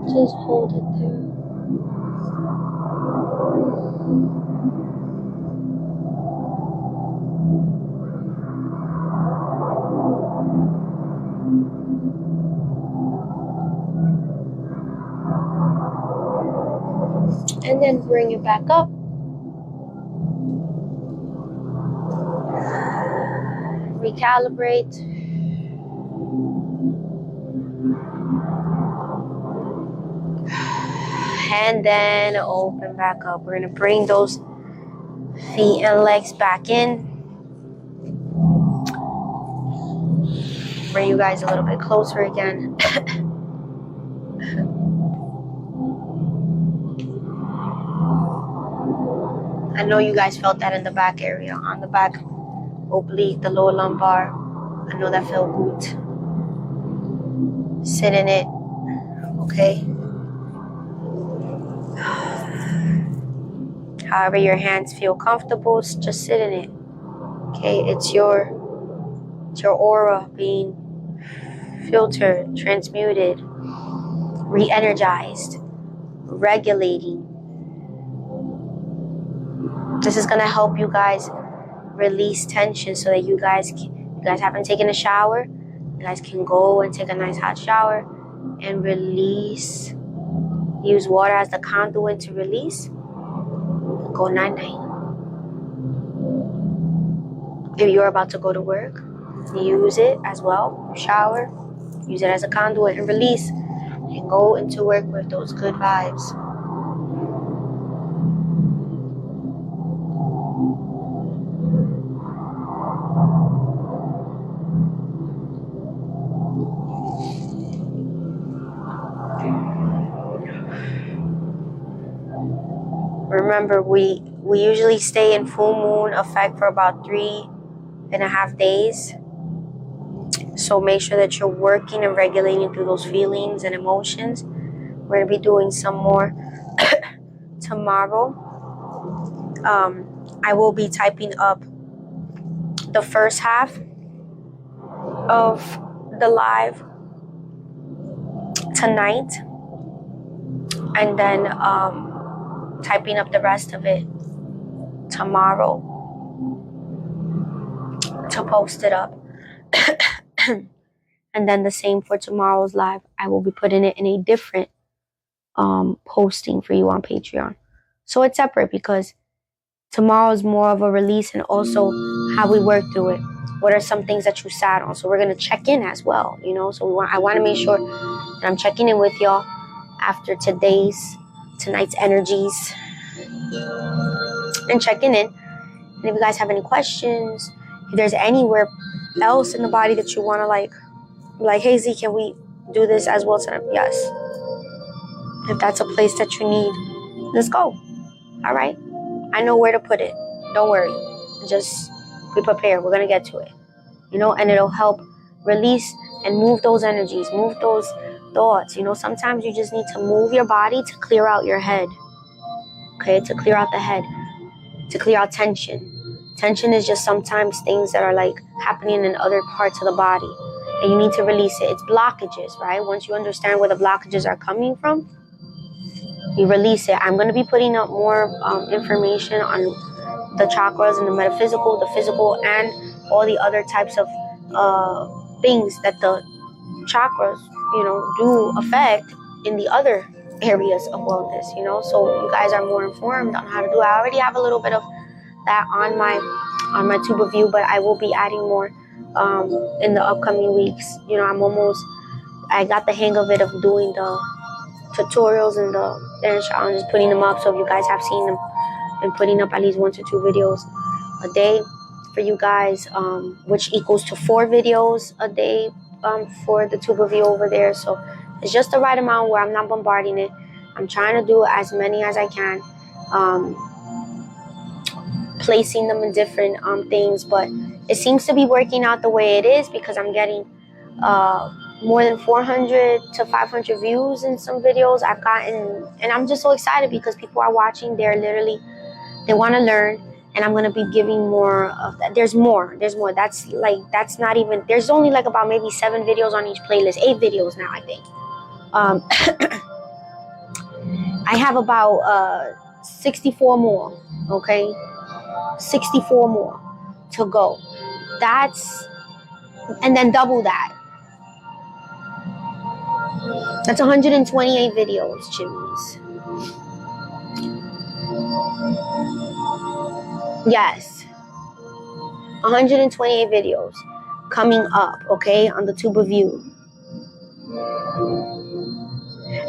Just hold it there. And then bring it back up. Recalibrate. And then open back up. We're going to bring those feet and legs back in. Bring you guys a little bit closer again. I know you guys felt that in the back area, on the back oblique, the lower lumbar. I know that felt good. Sit in it, okay? However your hands feel comfortable, just sit in it, okay? It's your aura being filtered, transmuted, re-energized, regulating. This is gonna help you guys release tension so that you guys haven't taken a shower. You guys can go and take a nice hot shower and release. Use water as the conduit to release. Go night-night. If you're about to go to work, use it as well. Shower. Use it as a conduit and release. And go into work with those good vibes. Remember, we usually stay in full moon effect for about 3.5 days. So make sure that you're working and regulating through those feelings and emotions. We're going to be doing some more tomorrow. I will be typing up the first half of the live tonight. And then typing up the rest of it tomorrow to post it up. And then the same for tomorrow's live. I will be putting it in a different posting for you on Patreon. So it's separate because tomorrow is more of a release and also how we work through it. What are some things that you sat on? So we're going to check in as well, you know. So I want to make sure that I'm checking in with y'all after tonight's energies and checking in. And if you guys have any questions, If there's anywhere else in the body that you want to like, hey Z, can we do this as well tonight? Yes. If that's a place that you need, let's go. All right. I know where to put it. Don't worry. Just be prepared. We're going to get to it. And it'll help release and move those energies, move those thoughts. Sometimes you just need to move your body to clear out your head. Okay, to clear out the head, to clear out tension. Tension is just sometimes things that are like happening in other parts of the body, and you need to release it. It's blockages, right? Once you understand where the blockages are coming from, you release it. I'm going to be putting up more information on the chakras and the metaphysical, the physical, and all the other types of things that the chakras, do affect in the other areas of wellness, so you guys are more informed on how to do it. I already have a little bit of that on my tube of view, but I will be adding more in the upcoming weeks. I got the hang of it, of doing the tutorials and the dance challenges, putting them up. So if you guys have seen them, been putting up at least 1 to 2 videos a day for you guys, which equals to 4 videos a day for the tube of view over there. So it's just the right amount where I'm not bombarding it. I'm trying to do as many as I can, placing them in different things, but it seems to be working out the way it is, because I'm getting more than 400 to 500 views in some videos I've gotten, and I'm just so excited because people are watching. They want to learn, and I'm going to be giving more of that. There's more. That's not even, there's only like about maybe 7 videos on each playlist, 8 videos now, I think. I have about 64 more, okay? 64 more to go. And then double that. That's 128 videos, chimneys. Yes. 128 videos coming up, okay, on the tube of view.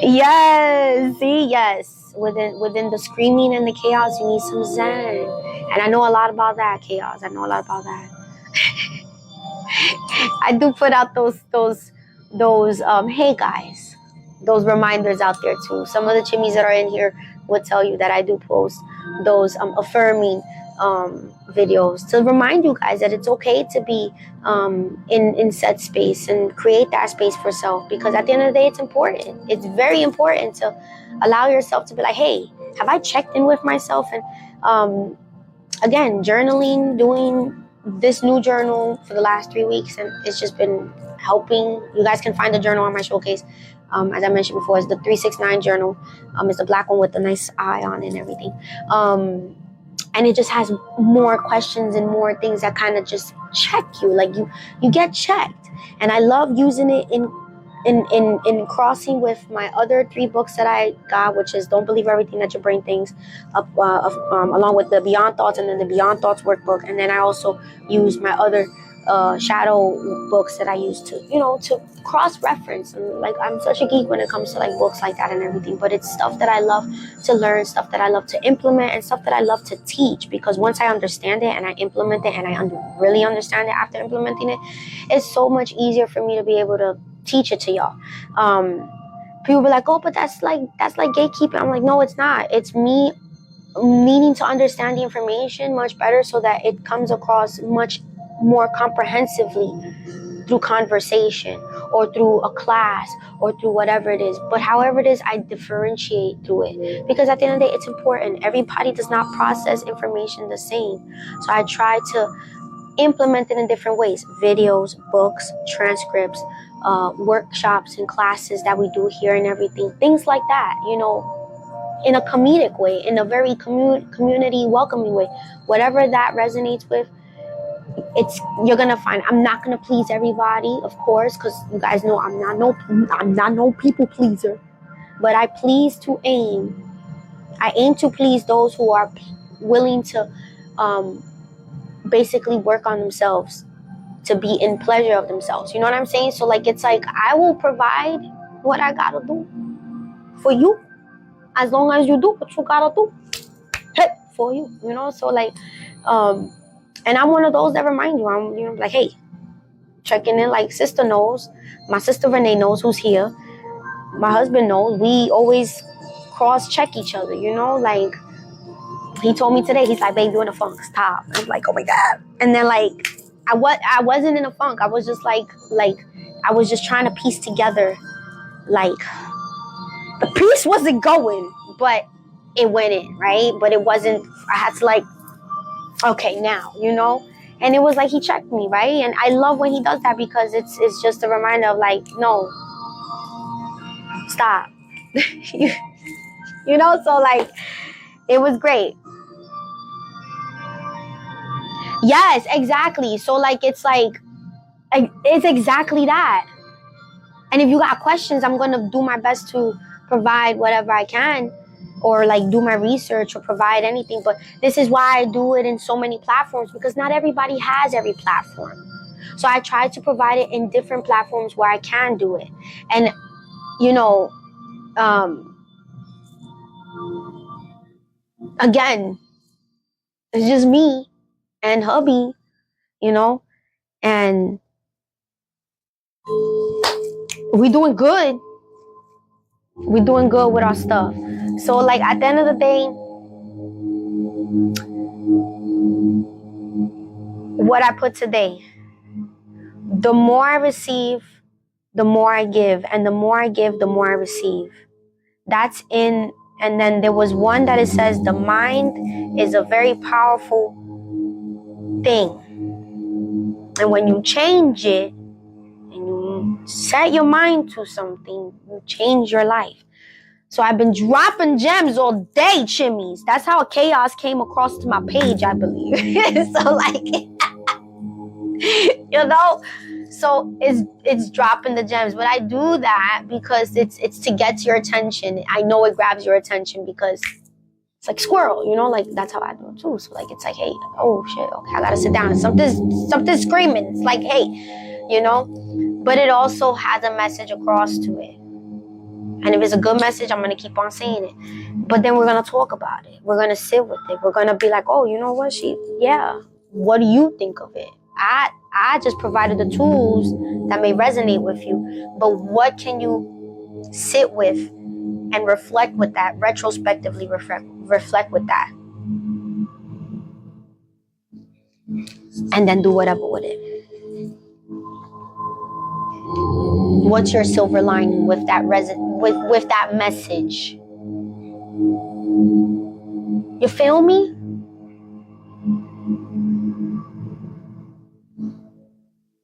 Yes, see, yes. Within the screaming and the chaos, you need some zen. And I know a lot about that, chaos. I know a lot about that. I do put out those hey guys, those reminders out there too. Some of the chimneys that are in here would tell you that I do post those affirming videos to remind you guys that it's okay to be in set space and create that space for self, because at the end of the day, it's important. It's very important to allow yourself to be like, hey, have I checked in with myself? And again, journaling, doing this new journal for the last 3 weeks, and it's just been helping. You guys can find the journal on my showcase. As I mentioned before, it's the 369 journal. It's the black one with the nice eye on it and everything. And it just has more questions and more things that kind of just check you. Like you get checked. And I love using it in crossing with my other 3 books that I got, which is Don't Believe Everything That Your Brain Thinks, along with the Beyond Thoughts, and then the Beyond Thoughts workbook. And then I also use my other shadow books that I use to cross-reference. And like, I'm such a geek when it comes to like books like that and everything, but it's stuff that I love to learn, stuff that I love to implement, and stuff that I love to teach, because once I understand it and I implement it and I really understand it after implementing it, it's so much easier for me to be able to teach it to y'all. People be like, oh, but that's like gatekeeping. I'm like, no, it's not. It's me needing to understand the information much better so that it comes across much more comprehensively through conversation or through a class or through whatever it is. But however it is, I differentiate through it, because at the end of the day, it's important. Everybody does not process information the same. So I try to implement it in different ways: videos, books, transcripts, workshops and classes that we do here and everything, things like that, in a comedic way, in a very community welcoming way, whatever that resonates with. You're gonna find I'm not gonna please everybody, of course, because you guys know I'm not no people pleaser, but I aim to please those who are willing to basically work on themselves, to be in pleasure of themselves. You know what I'm saying? So like, it's like, I will provide what I gotta do for you, as long as you do what you gotta do for you, so like, And I'm one of those that remind you. I'm, like, hey, checking in, like sister knows. My sister Renee knows who's here. My husband knows. We always cross check each other, like he told me today, he's like, babe, you in a funk, stop. I'm like, oh my God. And then like I wasn't in a funk. I was just like I was just trying to piece together, like the piece wasn't going, but it went in, right? But it wasn't, I had to like, okay, now, and it was like he checked me, right? And I love when he does that because it's just a reminder of like, no, stop. So like it was great. Yes, exactly. So like it's exactly that. And if you got questions, I'm gonna do my best to provide whatever I can, or like do my research or provide anything. But this is why I do it in so many platforms, because not everybody has every platform. So I try to provide it in different platforms where I can do it. And again, it's just me and hubby, and we doing good. We're doing good with our stuff. So like at the end of the day, what I put today, the more I receive, the more I give, and the more I give, the more I receive. That's in, and then there was one that it says the mind is a very powerful thing. And when you change it and you set your mind to something, you change your life. So I've been dropping gems all day, chimneys. That's how chaos came across to my page, I believe. So like, so it's dropping the gems. But I do that because it's to get your attention. I know it grabs your attention because it's like squirrel, like that's how I do it too. So like it's like, hey, oh shit, okay, I gotta sit down. Something's screaming. It's like, hey, but it also has a message across to it. And if it's a good message, I'm gonna keep on saying it. But then we're gonna talk about it. We're gonna sit with it. We're gonna be like, oh, you know what, what do you think of it? I just provided the tools that may resonate with you, but what can you sit with and reflect with that, retrospectively reflect with that, and then do whatever with it. What's your silver lining with that with that message? You feel me?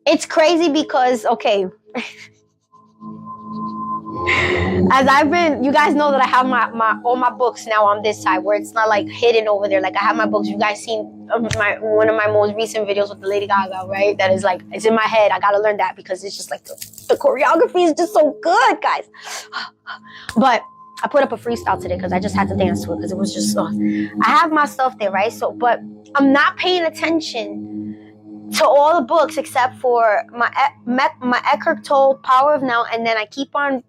It's crazy because, okay, as you guys know that I have my all my books now on this side where it's not like hidden over there. Like I have my books. You guys seen one of my most recent videos with the Lady Gaga, right? That is like, it's in my head. I gotta learn that because it's just like the choreography is just so good, guys. But I put up a freestyle today because I just had to dance to it because it was just I have my stuff there, right? So, but I'm not paying attention to all the books except for my Eckhart Tolle Power of Now, and then I keep on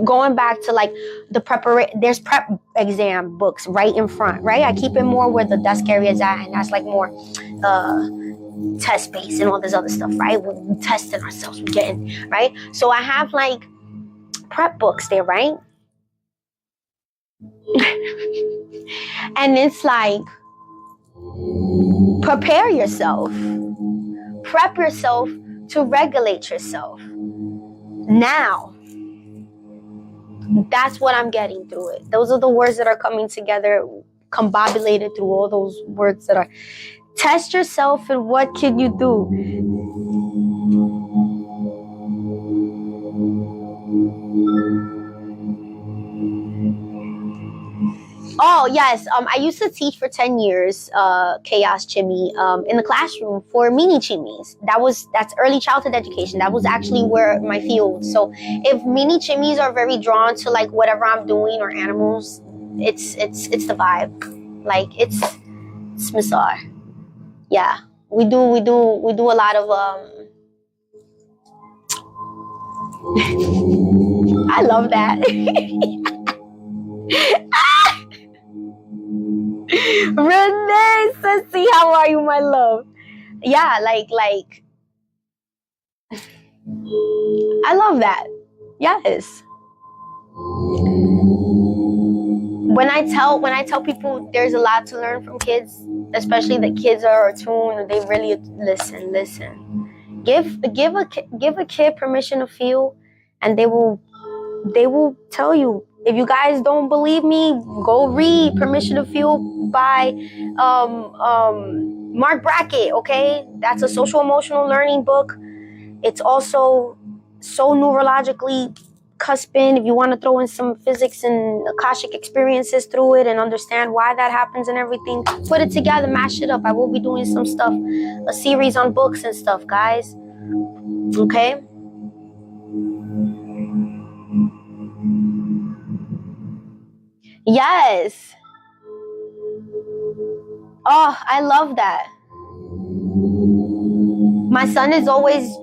going back to like the preparation. There's prep exam books right in front, right? I keep it more where the desk area is at, and that's like more test based and all this other stuff, right? We're testing ourselves, we're getting, right? So I have like prep books there, right? And it's like, prepare yourself, prep yourself to regulate yourself. Now, that's what I'm getting through it. Those are the words that are coming together, combobulated through all those words that are, test yourself and what can you do? Oh, yes. I used to teach for 10 years, Chaos Chimney, in the classroom for mini chimneys. That's early childhood education. That was actually where my field. So if mini chimneys are very drawn to like whatever I'm doing or animals, it's the vibe. Like it's Smithsar. Yeah. We do a lot of I love that. Renee, sissy, how are you, my love? Yeah, like I love that. Yes. When I tell people there's a lot to learn from kids, especially that kids are attuned, they really listen. Give a kid permission to feel, and they will tell you. If you guys don't believe me, go read Permission to Feel by Mark Brackett, okay? That's a social emotional learning book. It's also so neurologically cusping. If you want to throw in some physics and Akashic experiences through it and understand why that happens and everything, put it together, mash it up. I will be doing some stuff, a series on books and stuff, guys. Okay? Yes. Oh, I love that. My son is always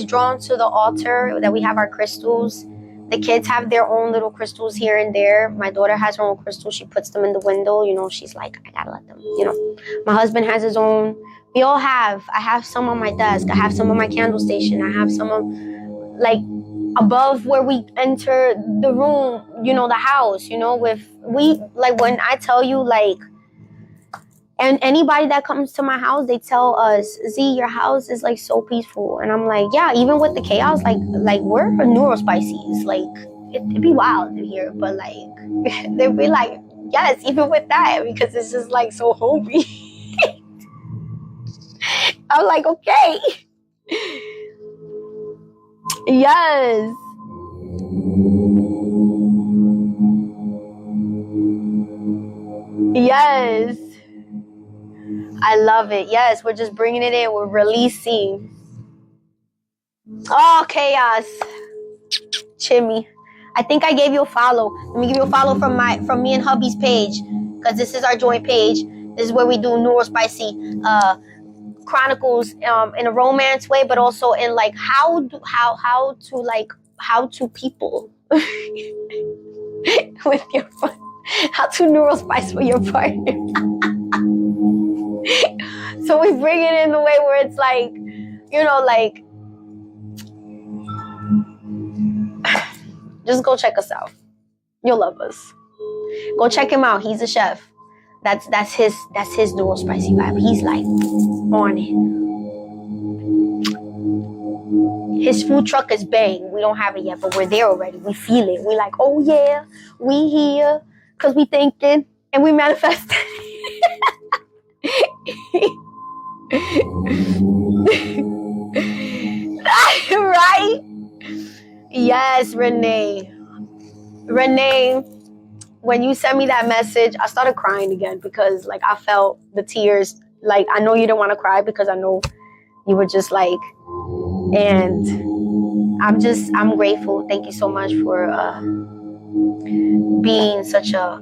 drawn to the altar that we have our crystals. The kids have their own little crystals here and there. My daughter has her own crystals. She puts them in the window. You know, she's like, I gotta let them, you know. My husband has his own. We all have. I have some on my desk. I have some on my candle station. I have some on, like, above where we enter the room, you know, the house, you know, like, when I tell you, like, and anybody that comes to my house, they tell us, Z, your house is like so peaceful. And I'm like, yeah, even with the chaos, like we're neurospices. Like, it'd be wild in here, but like, they'd be like, yes, even with that, because it's just like so homey. I'm like, okay. Yes. Yes. I love it. Yes, we're just bringing it in. We're releasing. Oh, chaos. Chimmy. I think I gave you a follow. Let me give you a follow from me and hubby's page, because this is our joint page. This is where we do neurospicy chronicles in a romance way, but also in like how to people with your how to neurospice with your partner. So we bring it in the way where it's like, you know, like, just go check us out. You'll love us. Go check him out. He's a chef. That's his neurospicy vibe. He's like on it. His food truck is bang. We don't have it yet, but we're there already. We feel it. We're like, oh yeah, we here, because we thinking and we manifesting. Right? Yes, Renee. When you sent me that message, I started crying again, because like I felt the tears. Like, I know you didn't want to cry, because I know you were just like, and I'm grateful. Thank you so much for being such a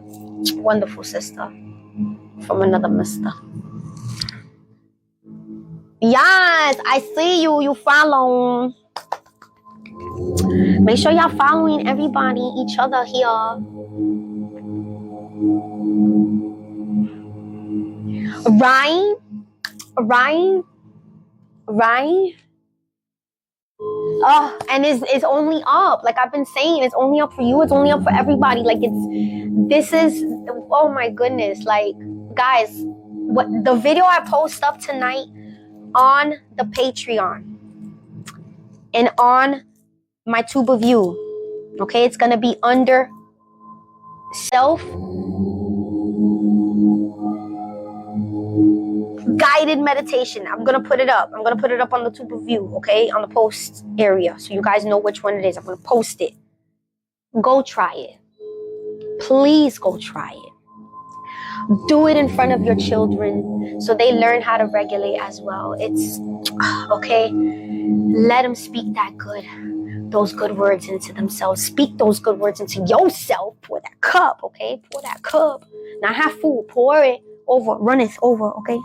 wonderful sister from another mister. Yes, I see you. You follow. Make sure y'all following everybody, each other here. Ryan. Oh, and it's only up. Like I've been saying, it's only up for you. It's only up for everybody. Like oh my goodness. Like, guys, what the video I post up tonight on the Patreon and on my Tube of You. Okay, it's gonna be under self guided meditation. I'm gonna put it up. I'm gonna put it up on the Tube of You, okay, on the post area, so you guys know which one it is. I'm gonna post it. Go try it. Please go try it. Do it in front of your children so they learn how to regulate as well. It's okay. Let them speak those good words into themselves. Speak those good words into yourself. Pour that cup, okay? Pour that cup. Not half full. Pour it over. Run it over, okay?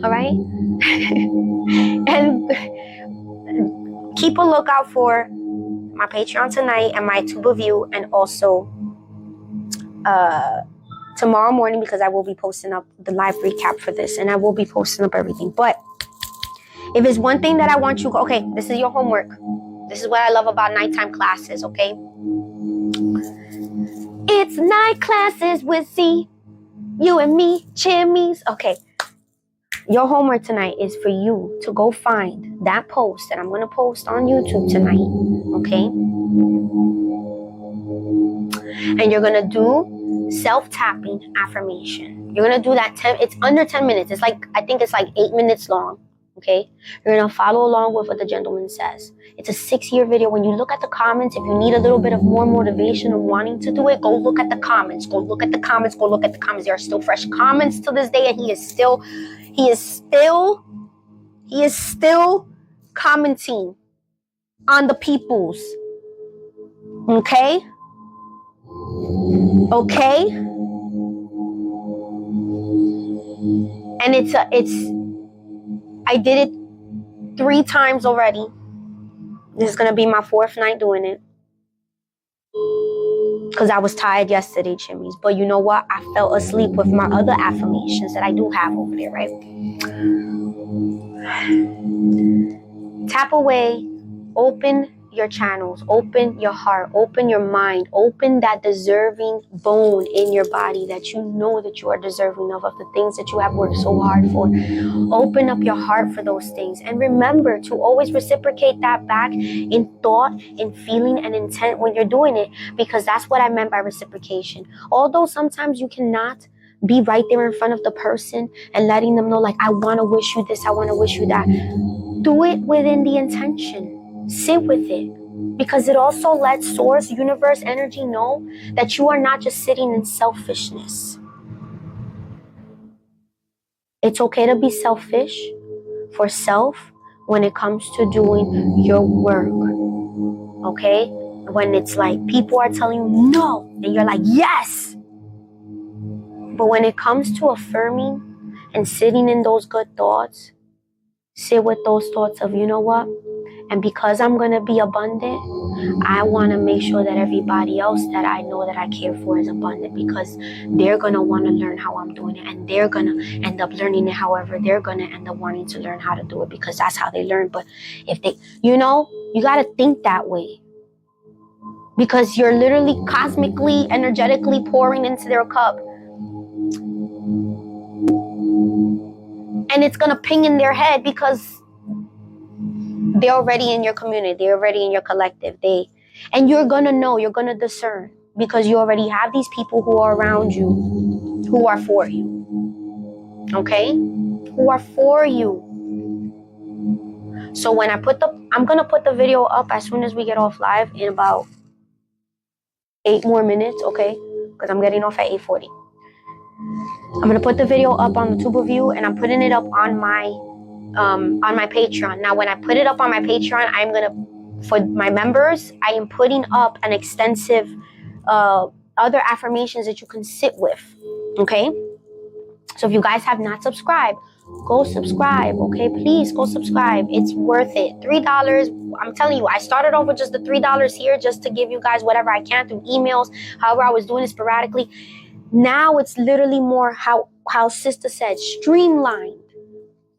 All right? And keep a lookout for my Patreon tonight and my Tube of You, and also tomorrow morning, because I will be posting up the live recap for this, and I will be posting up everything. But if it's one thing that I want you, okay, this is your homework. This is what I love about nighttime classes, okay? It's night classes with Z, you and me, chimneys. Okay, your homework tonight is for you to go find that post that I'm going to post on YouTube tonight, okay? And you're going to do self-tapping affirmation. You're going to do that it's under 10 minutes. It's like, I think it's like 8 minutes long, okay? You're going to follow along with what the gentleman says. It's a 6-year video. When you look at the comments, if you need a little bit of more motivation of wanting to do it, go look at the comments. Go look at the comments. Go look at the comments. There are still fresh comments to this day, and he is still commenting on the peoples. Okay? Okay? And I did it 3 times already. This is going to be my 4th night doing it. Because I was tired yesterday, chimneys. But you know what? I fell asleep with my other affirmations that I do have over there, right? Tap away. Open your channels. Open your heart. Open your mind. Open that deserving bone in your body that you know that you are deserving of the things that you have worked so hard for. Open up your heart for those things. And remember to always reciprocate that back in thought, in feeling, and intent when you're doing it, because that's what I meant by reciprocation. Although sometimes you cannot be right there in front of the person and letting them know, like, I want to wish you this, I want to wish you that. Do it within the intention. Sit with it, because it also lets source, universe, energy know that you are not just sitting in selfishness. It's okay to be selfish for self when it comes to doing your work. Okay? When it's like people are telling you no, and you're like, yes. But when it comes to affirming and sitting in those good thoughts, sit with those thoughts of, you know what? And because I'm going to be abundant, I want to make sure that everybody else that I know that I care for is abundant, because they're going to want to learn how I'm doing it, and they're going to end up learning it however they're going to end up wanting to learn how to do it, because that's how they learn. But if they, you got to think that way, because you're literally cosmically, energetically pouring into their cup. And it's going to ping in their head, because they're already in your community. They're already in your collective. And you're going to know, you're going to discern, because you already have these people who are around you, who are for you. Okay? Who are for you. So when I'm going to put the video up as soon as we get off live in about 8 more minutes, okay? Because I'm getting off at 8:40. I'm going to put the video up on the Tuba View, and I'm putting it up on my Patreon. Now, when I put it up on my Patreon, for my members, I am putting up an extensive other affirmations that you can sit with. Okay? So if you guys have not subscribed, go subscribe. Okay? Please go subscribe. It's worth it. $3. I'm telling you, I started off with just the $3 here just to give you guys whatever I can through emails. However, I was doing it sporadically. Now it's literally more how Sister said, streamlined.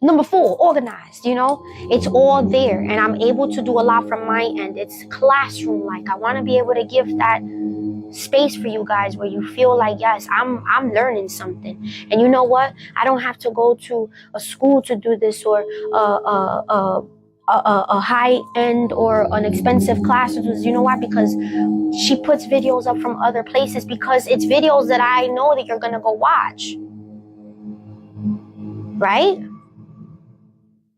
Number 4, organized, it's all there, and I'm able to do a lot from my end. It's classroom-like. I want to be able to give that space for you guys where you feel like, yes, I'm learning something. And you know what? I don't have to go to a school to do this, or a high-end or an expensive class to do this. You know why? Because she puts videos up from other places, because it's videos that I know that you're going to go watch. Right?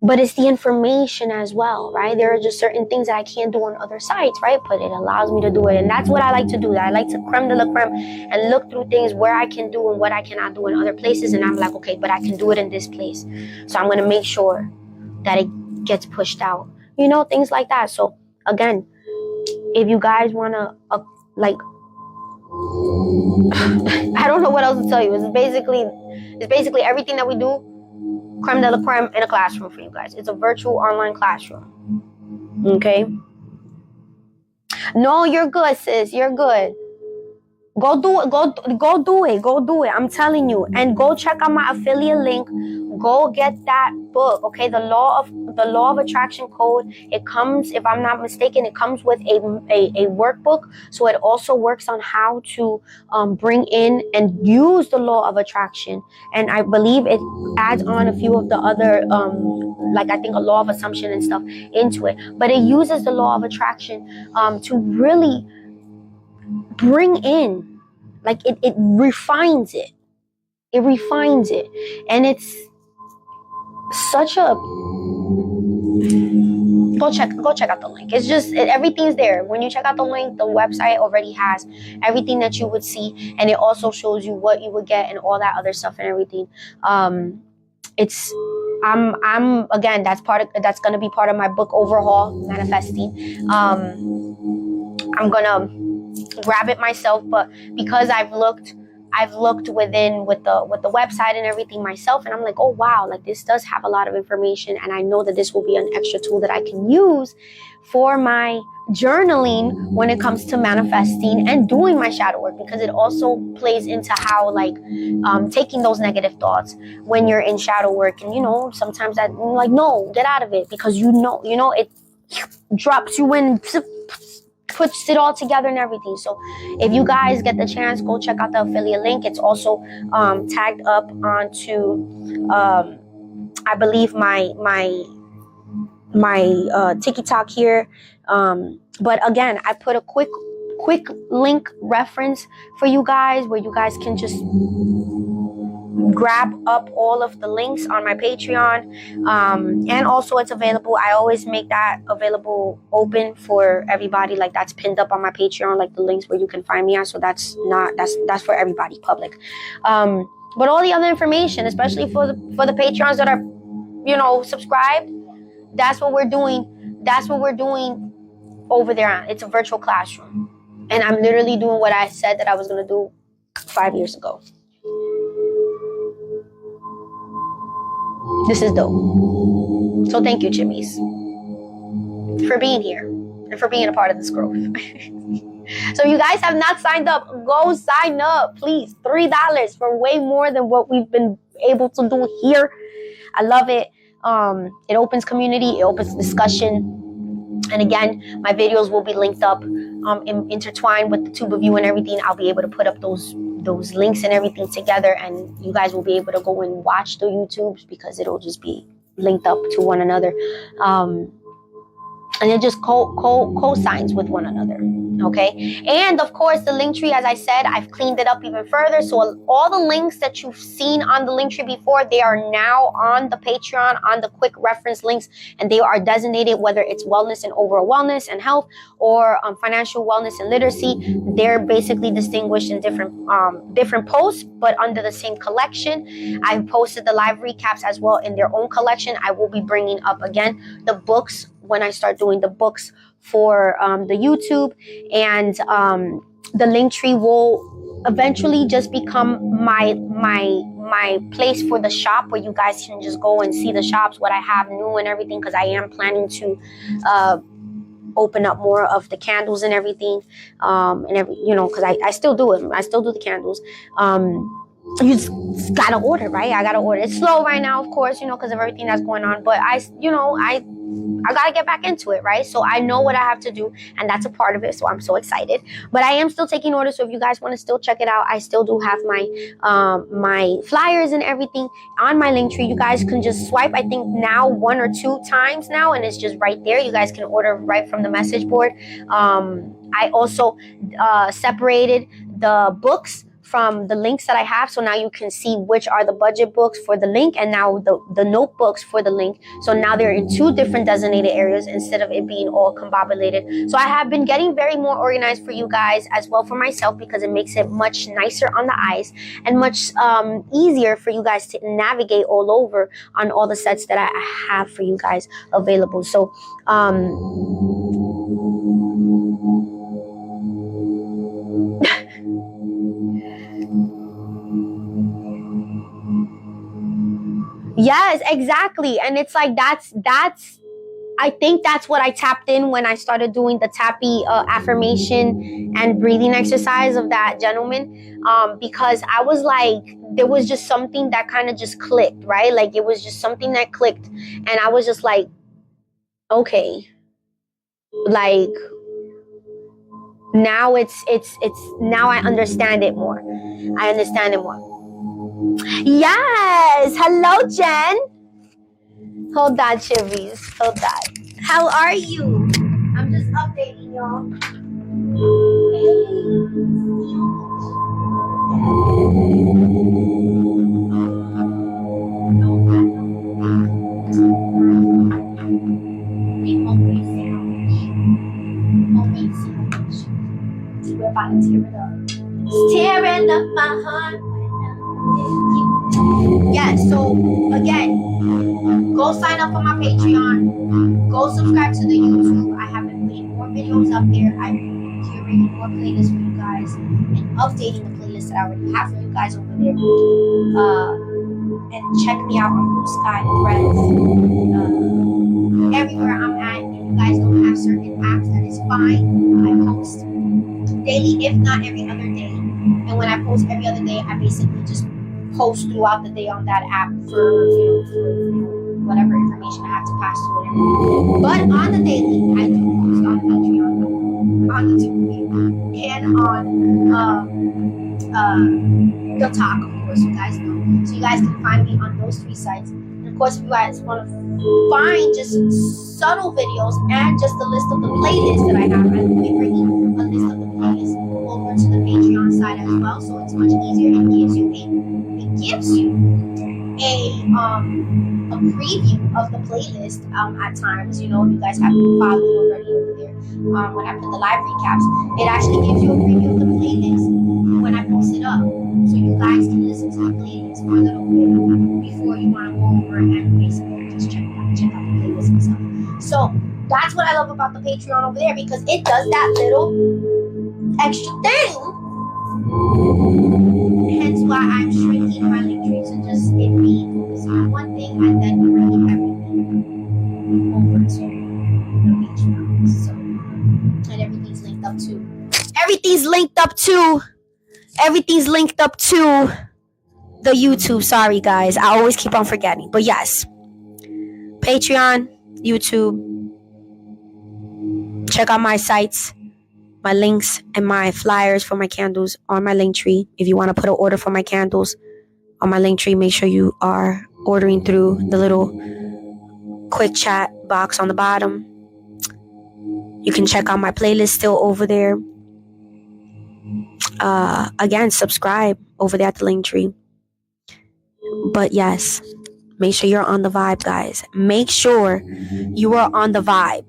But it's the information as well, right? There are just certain things that I can't do on other sites, right? But it allows me to do it. And that's what I like to do. I like to creme de la creme and look through things where I can do and what I cannot do in other places. And I'm like, okay, but I can do it in this place. So I'm going to make sure that it gets pushed out. Things like that. So again, if you guys want to, I don't know what else to tell you. It's basically everything that we do, creme de la creme, in a classroom for you guys. It's a virtual online classroom. Okay? No, you're good, sis. You're good. Go do it. Go do it. Go do it. I'm telling you. And go check out my affiliate link. Go get that book. Okay, the law of attraction code. It comes, if I'm not mistaken, it comes with a workbook. So it also works on how to bring in and use the law of attraction. And I believe it adds on a few of the other like I think a law of assumption and stuff into it. But it uses the law of attraction to really bring in, like it refines it. It refines it. And it's such a, go check out the link. It's just everything's there. When you check out the link, the website already has everything that you would see, and it also shows you what you would get and all that other stuff and everything. It's I'm again, that's gonna be part of my book overhaul, manifesting. I'm gonna grab it myself, but because I've looked within with the website and everything myself, and I'm like, oh wow, like this does have a lot of information, and I know that this will be an extra tool that I can use for my journaling when it comes to manifesting and doing my shadow work, because it also plays into how like taking those negative thoughts when you're in shadow work, and sometimes that like, no, get out of it, because it drops you in, puts it all together and everything. So if you guys get the chance, go check out the affiliate link. It's also tagged up onto I believe my TikTok here. But again, I put a quick link reference for you guys where you guys can just grab up all of the links on my Patreon, and also it's available. I always make that available open for everybody, like that's pinned up on my Patreon, like the links where you can find me at. So that's for everybody, public. But all the other information, especially for the Patreons that are subscribed, that's what we're doing over there. It's a virtual classroom, and I'm literally doing what I said that I was going to do 5 years ago. This is dope. So thank you, Chimmies, for being here and for being a part of this growth. So you guys have not signed up, go sign up, please. $3 for way more than what we've been able to do here. I love it. It opens community, it opens discussion. And again, my videos will be linked up, intertwined with the tube of you and everything. I'll be able to put up those links and everything together, and you guys will be able to go and watch the YouTubes because it'll just be linked up to one another. And it just co-signs with one another. Okay. And of course, the link tree, as I said, I've cleaned it up even further. So all the links that you've seen on the link tree before, they are now on the Patreon, on the quick reference links, and they are designated, whether it's wellness and overall wellness and health, or financial wellness and literacy. They're basically distinguished in different posts, but under the same collection. I've posted the live recaps as well in their own collection. I will be bringing up again the books when I start doing the books for the YouTube, and the link tree will eventually just become my place for the shop, where you guys can just go and see the shops, what I have new and everything, because I am planning to open up more of the candles and everything, because I still do it. I still do the candles. You just gotta order, right? I gotta order. It's slow right now, of course, because of everything that's going on, but I gotta get back into it, right? So I know what I have to do, and that's a part of it. So I'm so excited. But I am still taking orders. So if you guys want to still check it out, I still do have my flyers and everything on my link tree. You guys can just swipe, I think now 1 or 2 times now, and it's just right there. You guys can order right from the message board. I also separated the books from the links that I have, so now you can see which are the budget books for the link, and now the notebooks for the link. So now they're in 2 different designated areas instead of it being all combobulated. So I have been getting very more organized for you guys, as well for myself, because it makes it much nicer on the eyes and much easier for you guys to navigate all over on all the sets that I have for you guys available. So yes, exactly. And it's like that's I think that's what I tapped in when I started doing the tappy affirmation and breathing exercise of that gentleman, because I was like, there was just something that kind of just clicked, right? Like it was just something that clicked, and I was just like, okay, like now it's now I understand it more. I understand it more. Yes, hello, Jen. Hold that, Chivis. Hold that. How are you? I'm just updating y'all. We're about to tear it up. It's tearing up my heart. Yeah, so again, go sign up for my Patreon. Go subscribe to the YouTube. I have been putting more videos up there. I'm curating more playlists for you guys and updating the playlist that I already have for you guys over there. And check me out on Blue Sky, Threads, everywhere I'm at. If you guys don't have certain apps, that is fine. I post daily, if not every other day. And when I post every other day, I basically just post throughout the day on that app for whatever information I have to pass to it. But on the daily, I do post on Patreon, on YouTube, and on the talk, of course, you guys know. So you guys can find me on those 3 sites. And of course, if you guys want to find just subtle videos and just a list of the playlists that I have, I will be bringing a list of the playlists over to the Patreon side as well, so it's much easier. It gives you a preview of the playlist at times. You know, if you guys have been following already over there, when I put the live recaps, it actually gives you a preview of the playlist when I post it up, so you guys can listen to the playlist for a little bit before you want to go over and basically just check out the playlist and stuff. So that's what I love about the Patreon over there, because it does that little extra thing. Hence why I'm shrinking my link tree to just it being focused on one thing and then bringing everything over to the Patreon. So, and everything's linked up to. Everything's linked up to the YouTube. Sorry, guys. I always keep on forgetting. But yes, Patreon, YouTube. Check out my sites. My links and my flyers for my candles on my link tree. If you want to put an order for my candles on my link tree, make sure you are ordering through the little quick chat box on the bottom. You can check out my playlist still over there. Again, subscribe over there at the link tree. But yes, make sure you're on the vibe, guys. Make sure you are on the vibe.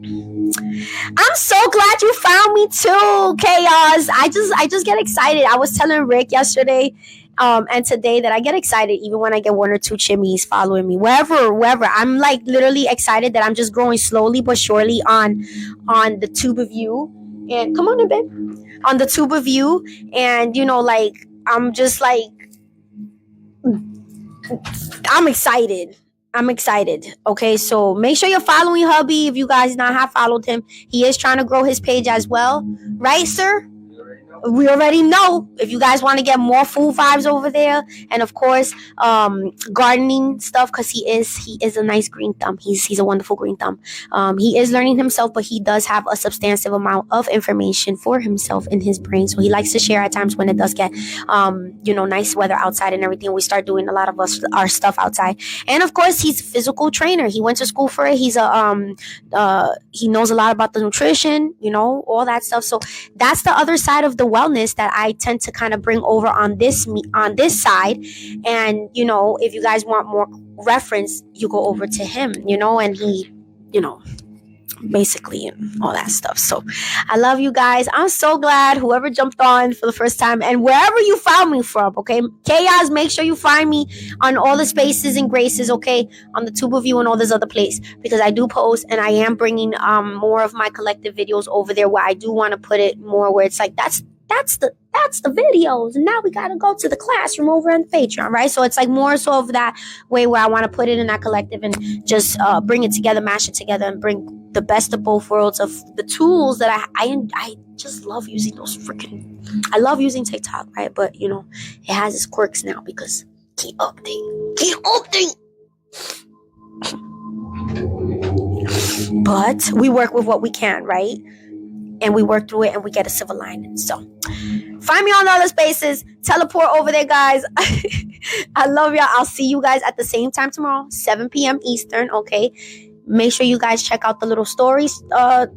I'm so glad you found me too, Chaos. I just get excited. I was telling Rick yesterday and today that I get excited even when I get 1 or 2 chimneys following me. Wherever. I'm like literally excited that I'm just growing slowly but surely on the tube of you. And come on in, babe. On the tube of you. And you know, like I'm just like I'm excited. Okay, so make sure you're following hubby. If you guys not have followed him, he is trying to grow his page as well, right, sir? We already know. If you guys want to get more food vibes over there, and of course gardening stuff, because he is a nice green thumb. He's a wonderful green thumb. He is learning himself, but he does have a substantive amount of information for himself in his brain, so he likes to share at times when it does get nice weather outside and everything. We start doing a lot of our stuff outside. And of course, he's a physical trainer. He went to school for it. He's he knows a lot about the nutrition, all that stuff. So that's the other side of the wellness that I tend to kind of bring over on this side. And if you guys want more reference, you go over to him, and he basically all that stuff. So I love you guys. I'm so glad whoever jumped on for the first time, and wherever you found me from, okay, Chaos, make sure you find me on all the spaces and graces, okay, on the tube of you and all this other place, because I do post, and I am bringing more of my collective videos over there, where I do want to put it more where it's like that's the videos. And now we gotta go to the classroom over on Patreon, right? So it's like more so of that way where I want to put it in that collective and just bring it together, mash it together, and bring the best of both worlds of the tools that I just love using those freaking. I love using TikTok, right? But you know, it has its quirks now because keep updating. But we work with what we can, right? And we work through it and we get a silver lining. So find me on the other spaces. Teleport over there, guys. I love y'all. I'll see you guys at the same time tomorrow, 7 p.m. Eastern, okay? Make sure you guys check out the little stories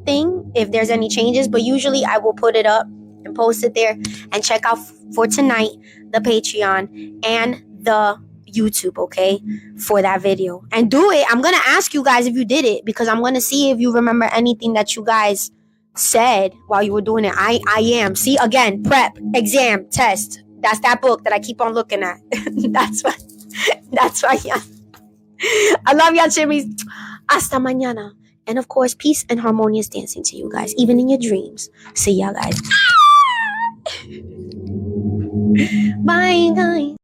thing if there's any changes. But usually I will put it up and post it there. And check out for tonight the Patreon and the YouTube, okay, for that video. And do it. I'm going to ask you guys if you did it because I'm going to see if you remember anything that you guys said while you were doing it. I am. See, again, prep, exam, test. That's that book that I keep on looking at. That's why, yeah. I love y'all, chimmies. Hasta mañana. And of course, peace and harmonious dancing to you guys, even in your dreams. See y'all guys. Bye, guys.